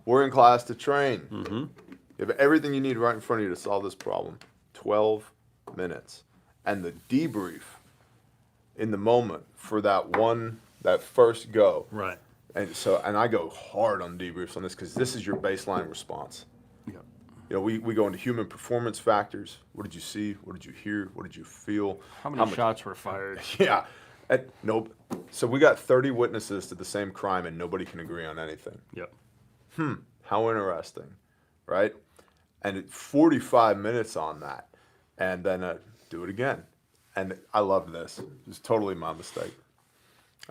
We're in class to train. Mm-hmm. You have everything you need right in front of you to solve this problem. 12 minutes. And the debrief in the moment for that first go. Right. And I go hard on debriefs on this because this is your baseline response. Yep. We go into human performance factors. What did you see? What did you hear? What did you feel? How many much- shots were fired? Yeah. Nope. So we got 30 witnesses to the same crime and nobody can agree on anything. Yep. How interesting, right? And 45 minutes on that. And then do it again. And I loved this. It was totally my mistake.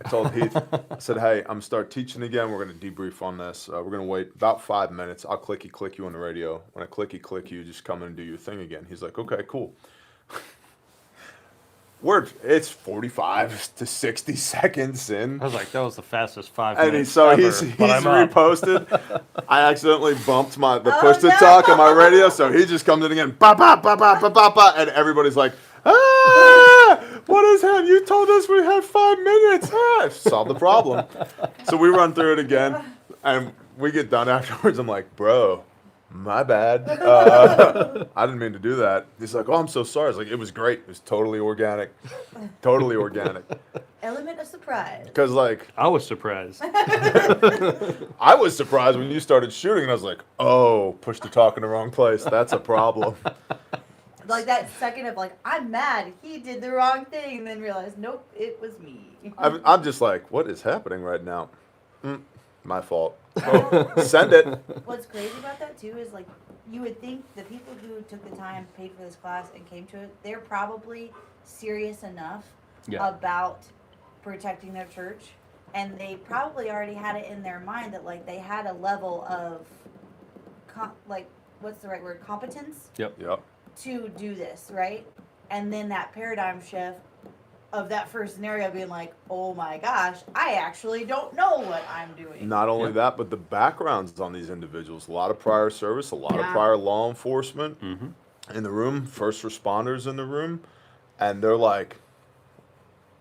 I told Heath, I said, hey, I'm going to start teaching again. We're going to debrief on this. We're going to wait about 5 minutes. I'll click you on the radio. When I click you, just come in and do your thing again. He's like, okay, cool. It's 45 to 60 seconds in. I was like, that was the fastest 5 And minutes he's ever, but I'm up. reposted. I accidentally bumped the Oh, push to no. talk on my radio, so he just comes in again, ba ba ba ba ba ba ba, and everybody's like, ah, what is that? You told us we had 5 minutes. Ah, solved the problem. So we run through it again, and we get done afterwards. I'm like, bro, my bad. I didn't mean to do that. He's like, oh, I'm so sorry. I was like, it was great. It was totally organic. Totally organic. Element of surprise. Because, I was surprised. I was surprised when you started shooting, and I was like, oh, push to talk in the wrong place. That's a problem. Like that second of like, I'm mad, he did the wrong thing, and then realized, nope, it was me. I'm just like, what is happening right now? My fault. Oh, send it. What's crazy about that too is like, you would think the people who took the time, paid for this class, and came to it, they're probably serious enough Yeah. about protecting their church, and they probably already had it in their mind that like they had a level of, what's the right word, competence Yep. Yep. to do this, right? And then that paradigm shift of that first scenario being like, oh my gosh, I actually don't know what I'm doing. Not only Yep. that, but the backgrounds on these individuals. A lot of prior service, a lot of Yeah. prior law enforcement Mm-hmm. in the room, first responders in the room. And they're like,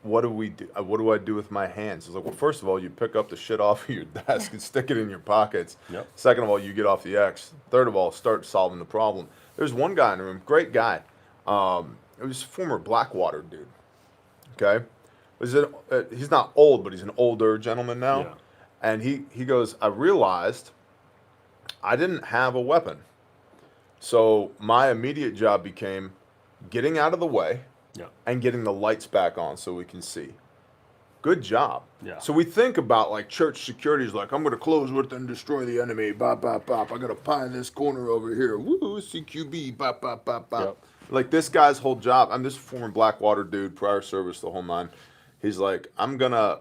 what do we do? What do I do with my hands? It's like, well, first of all, you pick up the shit off of your desk and stick it in your pockets. Yep. Second of all, you get off the X. Third of all, start solving the problem. There's one guy in the room, great guy. It was a former Blackwater dude. Okay, he's not old, but he's an older gentleman now. Yeah. And he goes, I realized I didn't have a weapon. So my immediate job became getting out of the way Yeah. and getting the lights back on so we can see. Good job. Yeah. So we think about like church security is like, I'm going to close with and destroy the enemy. Bop, bop, bop. I got to pie in this corner over here. Woo, CQB. Bop, bop, bop, bop. Yep. Like this guy's whole job. I'm this former Blackwater dude, prior service, the whole nine. He's like, I'm going to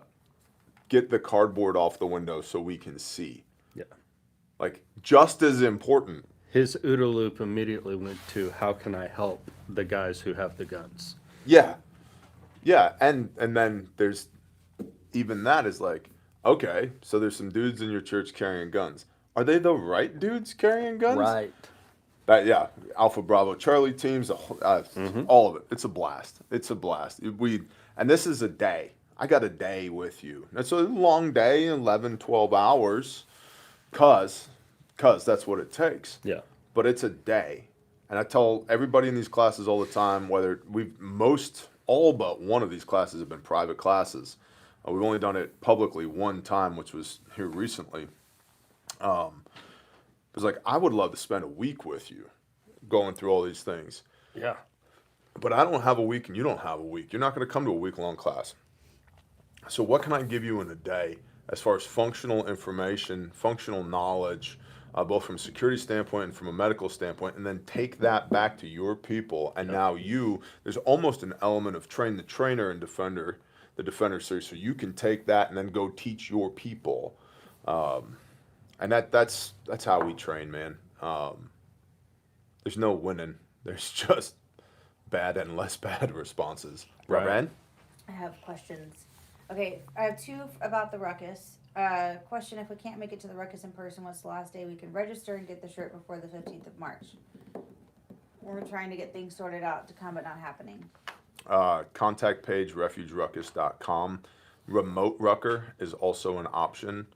get the cardboard off the window so we can see. Yeah. Like just as important. His OODA loop immediately went to how can I help the guys who have the guns? Yeah. Yeah. And then there's even that is like, okay, so there's some dudes in your church carrying guns. Are they the right dudes carrying guns? Right. That, yeah, Alpha Bravo Charlie teams, all of it. It's a blast. It's a blast. And this is a day. I got a day with you. It's a long day, 11, 12 hours, cause that's what it takes. Yeah. But it's a day. And I tell everybody in these classes all the time, whether all but one of these classes have been private classes. We've only done it publicly one time, which was here recently. It was like, I would love to spend a week with you going through all these things. Yeah. But I don't have a week and you don't have a week. You're not going to come to a week-long class. So what can I give you in a day as far as functional information, functional knowledge, both from a security standpoint and from a medical standpoint, and then take that back to your people. And now there's almost an element of train the trainer and the defender series, so you can take that and then go teach your people. And that's how we train, man. There's no winning. There's just bad and less bad responses. Right. Ren? I have questions. Okay, I have two about the Ruckus. Question, if we can't make it to the Ruckus in person, what's the last day we can register and get the shirt before the 15th of March? We're trying to get things sorted out to come, but not happening. Contact page, refugeruckus.com. Remote rucker is also an option.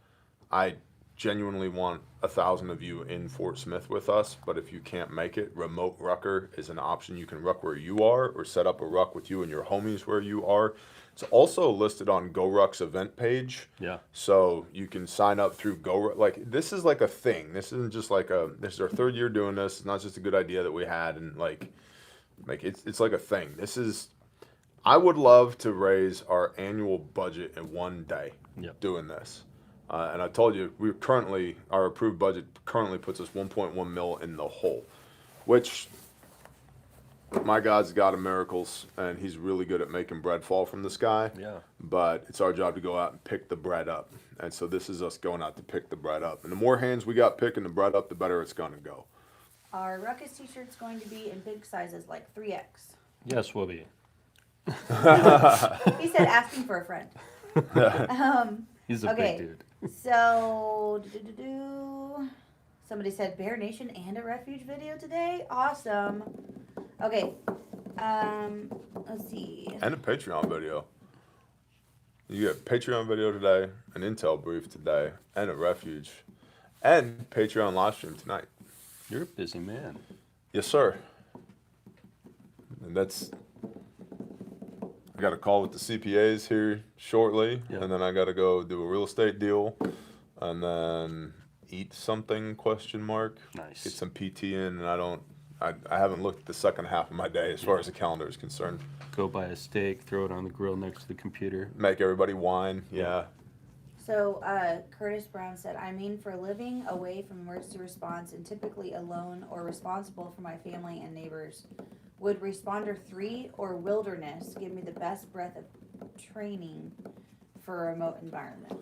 I genuinely want 1,000 of you in Fort Smith with us, but if you can't make it, remote rucker is an option. You can ruck where you are or set up a ruck with you and your homies where you are. It's also listed on GoRuck's event page. Yeah. So you can sign up through GoRuck. Like, this is like a thing. This isn't just like this is our third year doing this. It's not just a good idea that we had, and like it's like a thing. I would love to raise our annual budget in one day. Yep. Doing this. And I told you, our approved budget currently puts us 1.1 mil in the hole, which my God's God of miracles, and he's really good at making bread fall from the sky. Yeah. But it's our job to go out and pick the bread up. And so this is us going out to pick the bread up. And the more hands we got picking the bread up, the better it's going to go. Are Ruckus t-shirts going to be in big sizes like 3X? Yes, we'll be. He said asking for a friend. He's a Okay. big dude. So, somebody said Bear Nation and a Refuge video today. Awesome. Okay. Let's see. And a Patreon video. You get a Patreon video today, an Intel brief today, and a Refuge, and Patreon live stream tonight. You're a busy man. Yes, sir. And I got a call with the CPAs here shortly, Yeah. and then I got to go do a real estate deal, and then eat something, ? Nice. Get some PT in, and I haven't looked at the second half of my day as far as the calendar is concerned. Go buy a steak, throw it on the grill next to the computer. Make everybody whine, yeah. So, Curtis Brown said, I mean, for living away from emergency response and typically alone or responsible for my family and neighbors, would Responder 3 or Wilderness give me the best breadth of training for a remote environment?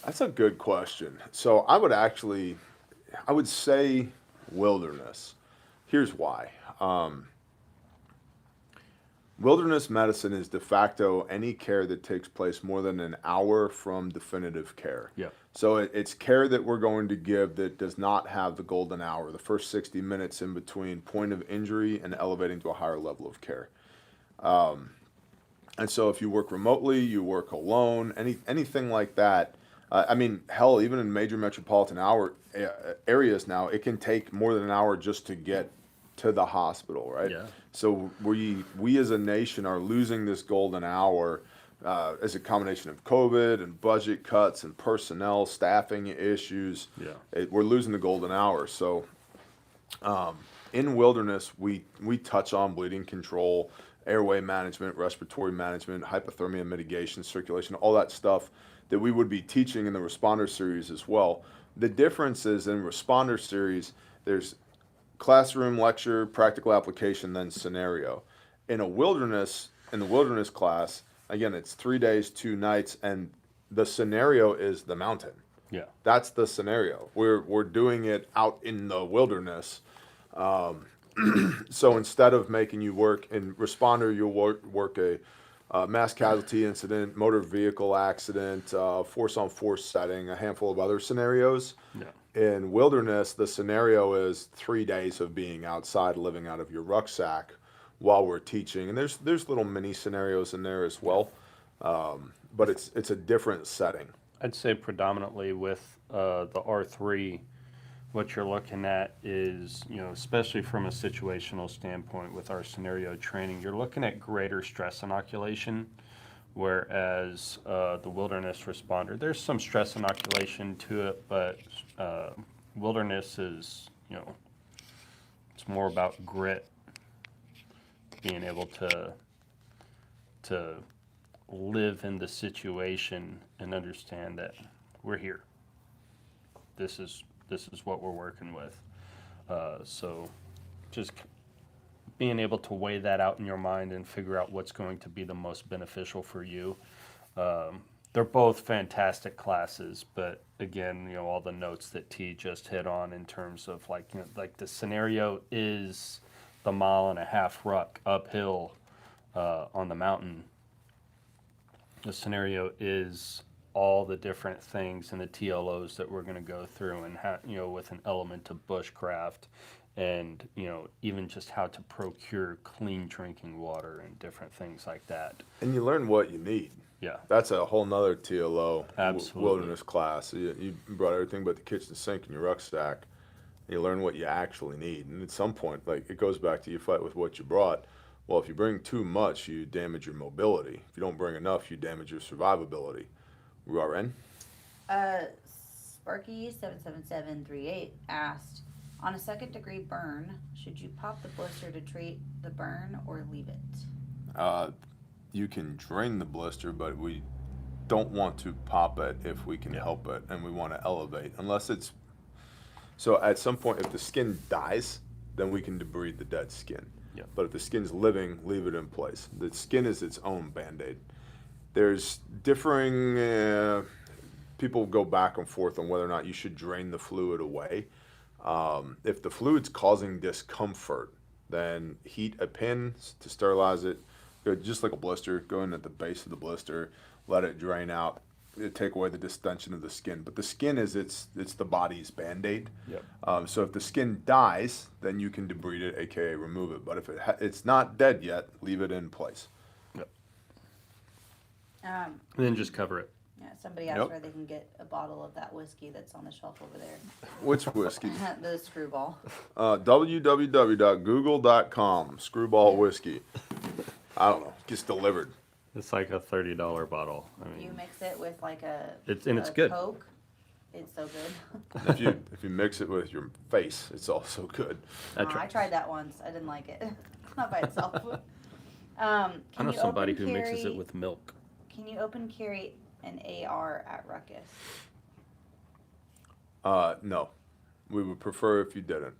That's a good question. So I would say Wilderness. Here's why. Wilderness medicine is de facto any care that takes place more than an hour from definitive care. Yeah. So it's care that we're going to give that does not have the golden hour, the first 60 minutes in between point of injury and elevating to a higher level of care. And so if you work remotely, you work alone, anything like that. I mean, hell, even in major metropolitan areas now, it can take more than an hour just to get to the hospital, right? Yeah. So we as a nation are losing this golden hour as a combination of COVID and budget cuts and personnel staffing issues. Yeah. We're losing the golden hour. So in wilderness, we touch on bleeding control, airway management, respiratory management, hypothermia mitigation, circulation, all that stuff that we would be teaching in the responder series as well. The difference is in responder series, there's classroom, lecture, practical application, then scenario. In the wilderness class, again, it's 3 days, 2 nights, and the scenario is the mountain. Yeah. That's the scenario. We're doing it out in the wilderness. So instead of making you work in responder, you'll work a mass casualty incident, motor vehicle accident, force on force setting, a handful of other scenarios. Yeah. In wilderness, the scenario is 3 days of being outside, living out of your rucksack while we're teaching. And there's little mini scenarios in there as well, but it's a different setting. I'd say predominantly with the R3, what you're looking at is, especially from a situational standpoint with our scenario training, you're looking at greater stress inoculation, whereas the wilderness responder, there's some stress inoculation to it, but wilderness is, it's more about grit, being able to live in the situation and understand that we're here. This is what we're working with. So just being able to weigh that out in your mind and figure out what's going to be the most beneficial for you. They're both fantastic classes, but again, all the notes that T just hit on in terms of like the scenario is the 1.5 mile ruck uphill on the mountain. The scenario is all the different things and the TLOs that we're going to go through, and how, with an element of bushcraft, and even just how to procure clean drinking water and different things like that. And you learn what you need. Yeah. That's a whole nother TLO Absolutely. wilderness class. You brought everything but the kitchen sink in your rucksack. You learn what you actually need. And at some point, like, it goes back to you fight with what you brought. Well, if you bring too much, you damage your mobility. If you don't bring enough, you damage your survivability. RN? Sparky77738 asked, on a second degree burn, should you pop the blister to treat the burn or leave it? You can drain the blister, but we don't want to pop it if we can help it, and we want to elevate. Unless it's... So at some point, if the skin dies, then we can debride the dead skin. Yep. But if the skin's living, leave it in place. The skin is its own Band-Aid. There's differing... people go back and forth on whether or not you should drain the fluid away. If the fluid's causing discomfort, then heat a pin to sterilize it. Just like a blister, go in at the base of the blister, let it drain out, take away the distension of the skin. But the skin is it's the body's Band-Aid. Yep. So if the skin dies, then you can debride it, aka remove it. But if it's not dead yet, leave it in place. Yep. Um, And then just cover it. yeah, somebody asked Yep. where they can get a bottle of that whiskey that's on the shelf over there. Which whiskey? The Screwball. www.google.com, Screwball Whiskey. I don't know, gets delivered. It's like a $30 bottle. I You mean, mix it with like it's a good. Coke. It's so good. If you mix it with your face, it's also good. I tried that once. I didn't like it. Not by itself. I Can know you somebody open who mixes carry- it with milk. Can you open carry an AR at Ruckus? No, we would prefer if you didn't.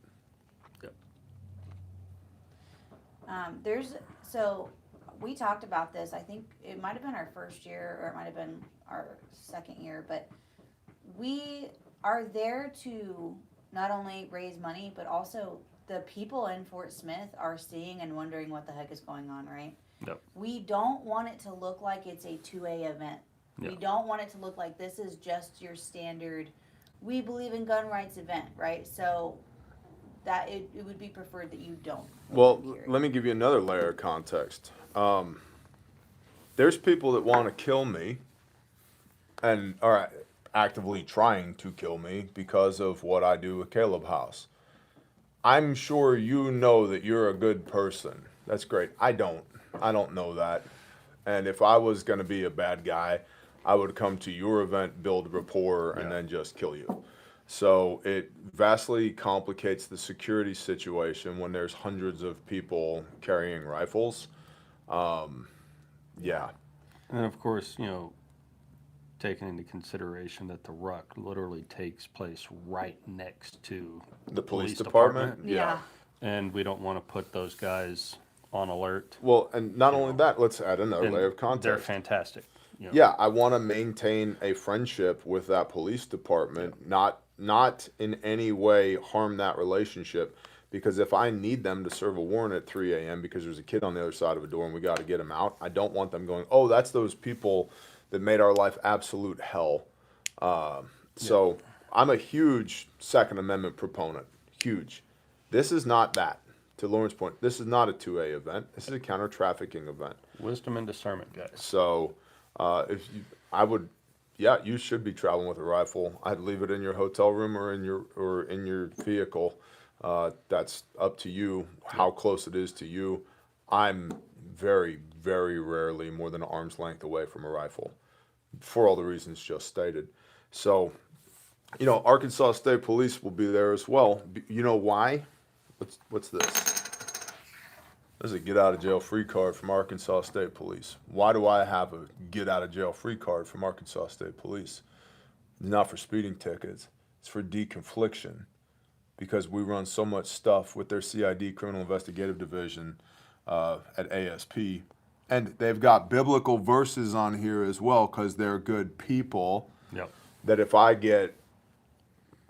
So we talked about this. I think it might have been our first year, or it might have been our second year, but we are there to not only raise money, but also the people in Fort Smith are seeing and wondering what the heck is going on, right? Yep. We don't want it to look like it's a 2A event. Yeah. We don't want it to look like this is just your standard, we believe in gun rights event, right? So that it would be preferred that you don't. Well, open carry. let me give you another layer of context. there's people that want to kill me and are actively trying to kill me because of what I do at Caleb House. I'm sure you know that you're a good person. That's great. I don't. I don't know that. And if I was going to be a bad guy, I would come to your event, build rapport, and then just kill you. So it vastly complicates the security situation when there's hundreds of people carrying rifles. Yeah. And of course, you know, taking into consideration that the ruck literally takes place right next to The police department? Yeah. and we don't want to put those guys on alert. Well, and not only that, let's add another And layer of context. they're fantastic. You know. Yeah, I want to maintain a friendship with that police department, not in any way harm that relationship. Because if I need them to serve a warrant at 3 a.m. because there's a kid on the other side of a door and we got to get him out, I don't want them going, oh, that's those people that made our life absolute hell. So I'm a huge Second Amendment proponent. Huge. This is not that. To Lauren's point, this is not a 2A event. This is a counter-trafficking event. Wisdom and discernment, guys. So, you should be traveling with a rifle. I'd leave it in your hotel room or in your vehicle. That's up to you. How close it is to you. I'm very, very rarely more than an arm's length away from a rifle, for all the reasons just stated. So, you know, Arkansas State Police will be there as well. You know why? What's this? There's a get out of jail free card from Arkansas State Police. Why do I have a get out of jail free card from Arkansas State Police? It's not for speeding tickets. It's for deconfliction, because we run so much stuff with their CID Criminal Investigative Division at ASP. And they've got biblical verses on here as well, because they're good people. Yep. That if I get,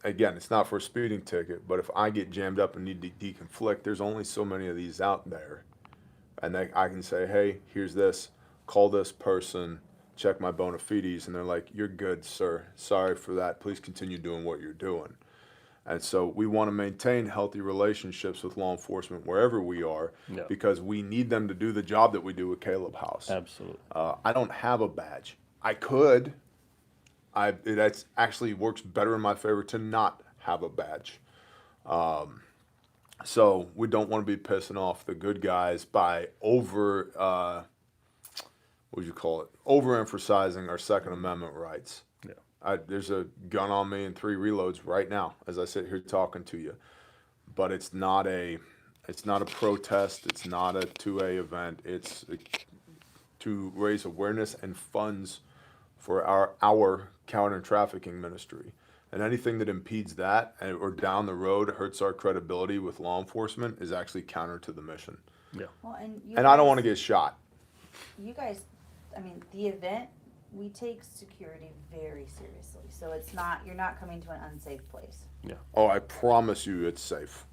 again, it's not for a speeding ticket, but if I get jammed up and need to deconflict, there's only so many of these out there. And I can say, hey, here's this, call this person, check my bona fides, and they're like, you're good, sir. Sorry for that. Please continue doing what you're doing. And so we want to maintain healthy relationships with law enforcement wherever we are, Yep. because we need them to do the job that we do at Caleb House. Absolutely. I don't have a badge. I could. It actually works better in my favor to not have a badge. So we don't want to be pissing off the good guys by overemphasizing our Second Amendment rights. Yeah. There's a gun on me and 3 reloads right now as I sit here talking to you. But it's not a protest. It's not a 2A event. It's to raise awareness and funds for our counter trafficking ministry. And anything that impedes that or down the road hurts our credibility with law enforcement is actually counter to the mission. Yeah. Well, And I don't want to get shot. You guys, I mean, the event, we take security very seriously. So you're not coming to an unsafe place. Yeah. Oh, I promise you it's safe.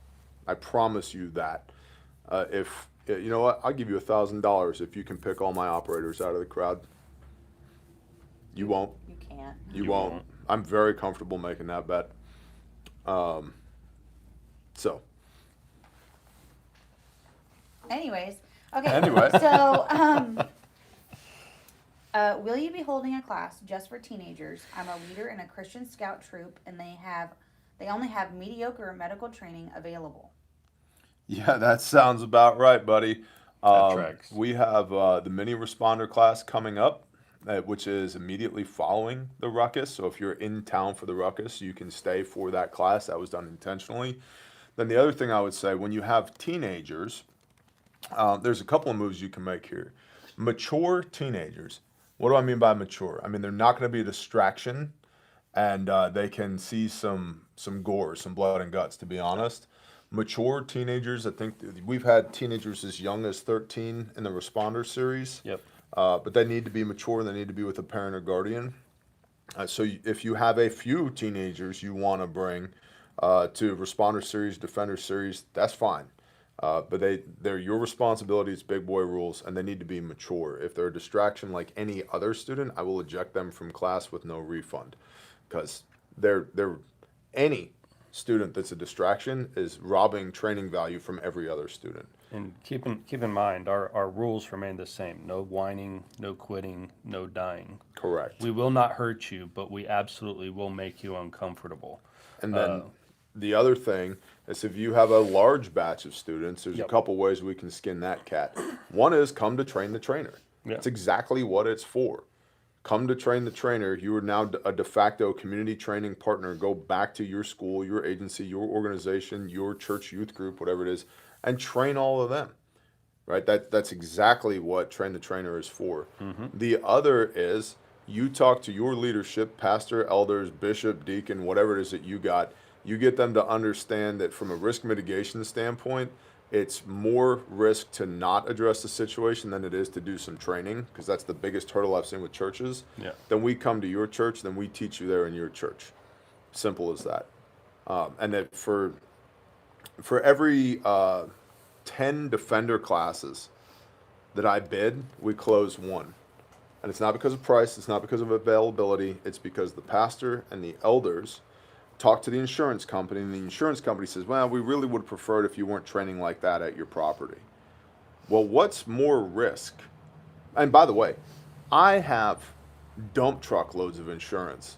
I promise you that. You know what, I'll give you $1,000 if you can pick all my operators out of the crowd. You won't. You can't. You You won't. won't. I'm very comfortable making that bet. So. Anyways, okay. Anyway. So, will you be holding a class just for teenagers? I'm a leader in a Christian Scout troop, and they only have mediocre medical training available. Yeah, that sounds about right, buddy. That tracks. We have the mini responder class coming up, which is immediately following the Ruckus. So if you're in town for the Ruckus, you can stay for that class. That was done intentionally. Then the other thing I would say, when you have teenagers, there's a couple of moves you can make here. Mature teenagers. What do I mean by mature? I mean, they're not going to be a distraction, and they can see some gore, some blood and guts, to be honest. Mature teenagers, I think we've had teenagers as young as 13 in the responder series. Yep. But they need to be mature and they need to be with a parent or guardian. So if you have a few teenagers you want to bring to responder series, defender series, that's fine. But they're your responsibility. It's big boy rules, and they need to be mature. If they're a distraction like any other student, I will eject them from class with no refund, because they're any student that's a distraction is robbing training value from every other student. And keep in mind, our rules remain the same. No whining, no quitting, no dying. Correct. We will not hurt you, but we absolutely will make you uncomfortable. And then the other thing is if you have a large batch of students, there's a Yep. couple ways we can skin that cat. One is come to train the trainer. Yeah. That's exactly what it's for. Come to train the trainer. You are now a de facto community training partner. Go back to your school, your agency, your organization, your church youth group, whatever it is, and train all of them. Right? That's exactly what train the trainer is for. The other is you talk to your leadership, pastor, elders, bishop, deacon, whatever it is that you got. You get them to understand that from a risk mitigation standpoint, it's more risk to not address the situation than it is to do some training, because that's the biggest hurdle I've seen with churches. Yeah. Then we come to your church, then we teach you there in your church. Simple as that. And that for every 10 defender classes that I bid, we close one. And it's not because of price, it's not because of availability, it's because the pastor and the elders talk to the insurance company, and the insurance company says, well, we really would prefer it if you weren't training like that at your property. Well, what's more risk? And by the way, I have dump truck loads of insurance.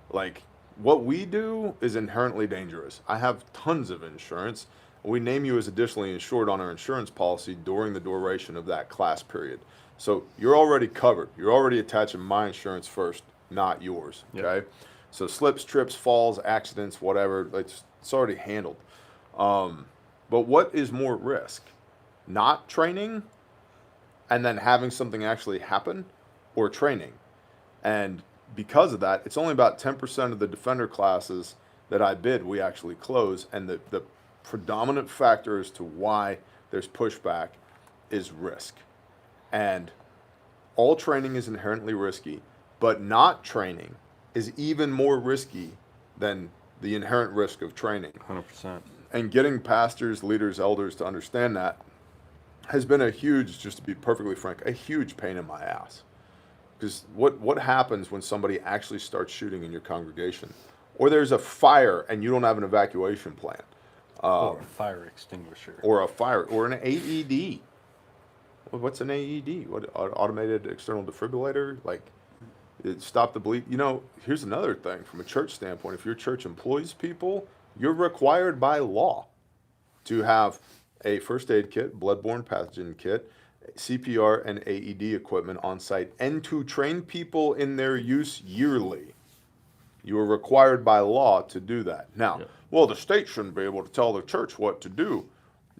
Like, what we do is inherently dangerous. I have tons of insurance. We name you as additionally insured on our insurance policy during the duration of that class period. So you're already covered. You're already attaching my insurance first, not yours. Yep. Okay? So slips, trips, falls, accidents, whatever, it's already handled. But what is more risk? Not training and then having something actually happen, or training? And because of that, it's only about 10% of the defender classes that I bid we actually close. And the predominant factor as to why there's pushback is risk. And all training is inherently risky, but not training is even more risky than the inherent risk of training. 100%. And getting pastors, leaders, elders to understand that has been a huge, just to be perfectly frank, a huge pain in my ass. Because what happens when somebody actually starts shooting in your congregation? Or there's a fire and you don't have an evacuation plan. Or a fire extinguisher. Or a fire, or an AED. Well, what's an AED? What, automated external defibrillator? Like, it stop the bleed. You know, here's another thing from a church standpoint. If your church employs people, you're required by law to have a first aid kit, bloodborne pathogen kit, CPR and AED equipment on site, and to train people in their use yearly. You are required by law to do that. Now, Yep. well, the state shouldn't be able to tell the church what to do.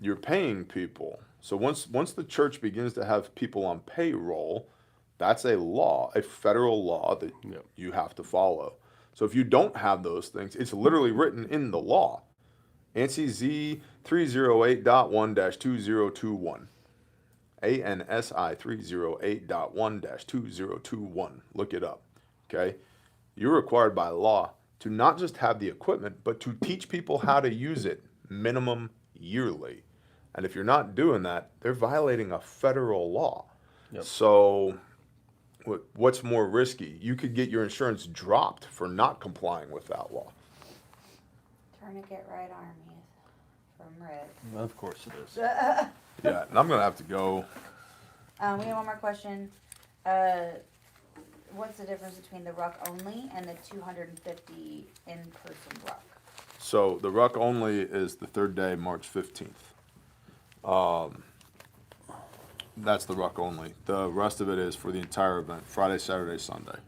You're paying people. So once the church begins to have people on payroll, that's a law, a federal law that Yep. you have to follow. So if you don't have those things, it's literally written in the law. ANSI Z 308.1-2021. ANSI 308.1-2021. Look it up. Okay? You're required by law to not just have the equipment, but to teach people how to use it minimum yearly. And if you're not doing that, they're violating a federal law. Yep. So what's more risky? You could get your insurance dropped for not complying with that law. Tourniquet right armies from Rick. Of course it is. Yeah, and I'm going to have to go. We have one more question. What's the difference between the ruck only and the 250 in-person ruck? So the ruck only is the third day, March 15th. That's the ruck only. The rest of it is for the entire event, Friday, Saturday, Sunday.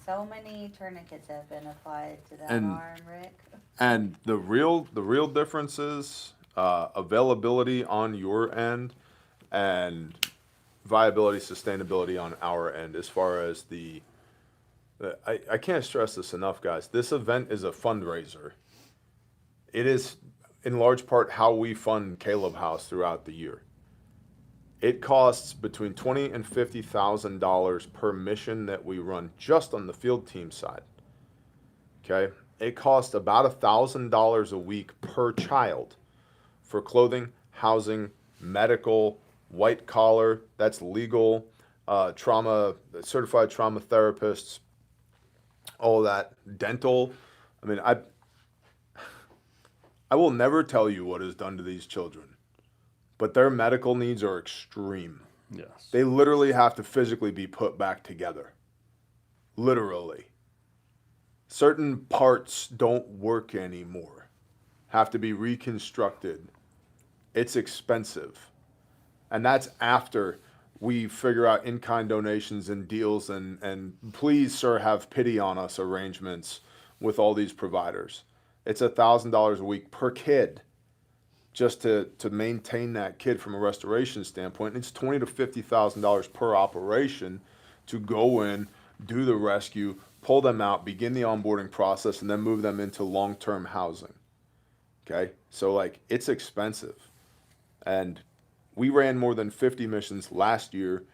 So many tourniquets have been applied to that And- arm, Rick. And the real difference is availability on your end and viability, sustainability on our end. As far as I can't stress this enough, guys. This event is a fundraiser. It is in large part how we fund Caleb House throughout the year. It costs between $20,000 and $50,000 per mission that we run just on the field team side. Okay? It costs about $1,000 a week per child for clothing, housing, medical, white collar, that's legal, trauma, certified trauma therapists, all of that, dental. I mean, I will never tell you what is done to these children. but their medical needs are extreme. Yes. They literally have to physically be put back together. Literally. Certain parts don't work anymore, have to be reconstructed. It's expensive. And that's after we figure out in-kind donations and deals and please, sir, have pity on us arrangements with all these providers. It's $1,000 a week per kid just to maintain that kid from a restoration standpoint. It's $20,000 to $50,000 per operation to go in, do the rescue, pull them out, begin the onboarding process, and then move them into long-term housing. Okay? So, like, it's expensive. And we ran more than 50 missions last year.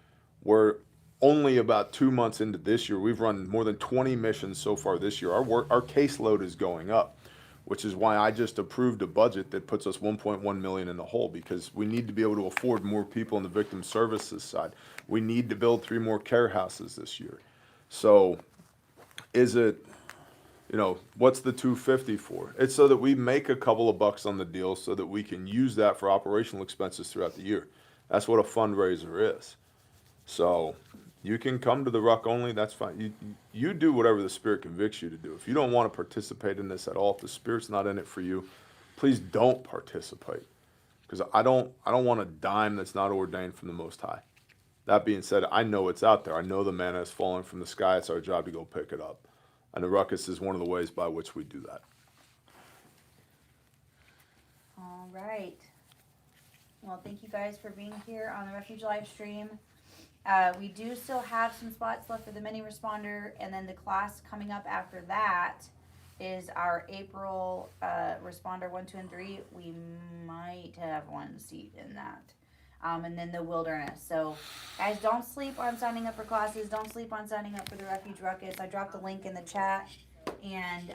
We're only about 2 months into this year. We've run more than 20 missions so far this year. Our caseload is going up, which is why I just approved a budget that puts us 1.1 million in the hole, because we need to be able to afford more people on the victim services side. We need to build 3 more care houses this year. So is it, what's the 250 for? It's so that we make a couple of bucks on the deal so that we can use that for operational expenses throughout the year. That's what a fundraiser is. So you can come to the Ruck only, that's fine. You do whatever the Spirit convicts you to do. If you don't want to participate in this at all, if the Spirit's not in it for you, please don't participate. Because I don't want a dime that's not ordained from the Most High. That being said, I know it's out there. I know the manna is falling from the sky. It's our job to go pick it up. And the Ruckus is one of the ways by which we do that. All right. Well, thank you guys for being here on the Refuge live stream. We do still have some spots left for the mini responder, and then the class coming up after that is our April responder 1, 2, and 3. We might have 1 seat in that. And then the wilderness. So, guys, don't sleep on signing up for classes. Don't sleep on signing up for the Refuge Ruckus. I dropped the link in the chat. And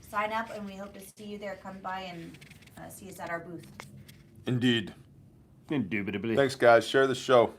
sign up, and we hope to see you there. Come by and see us at our booth. Indeed. Indubitably. Thanks, guys. Share the show.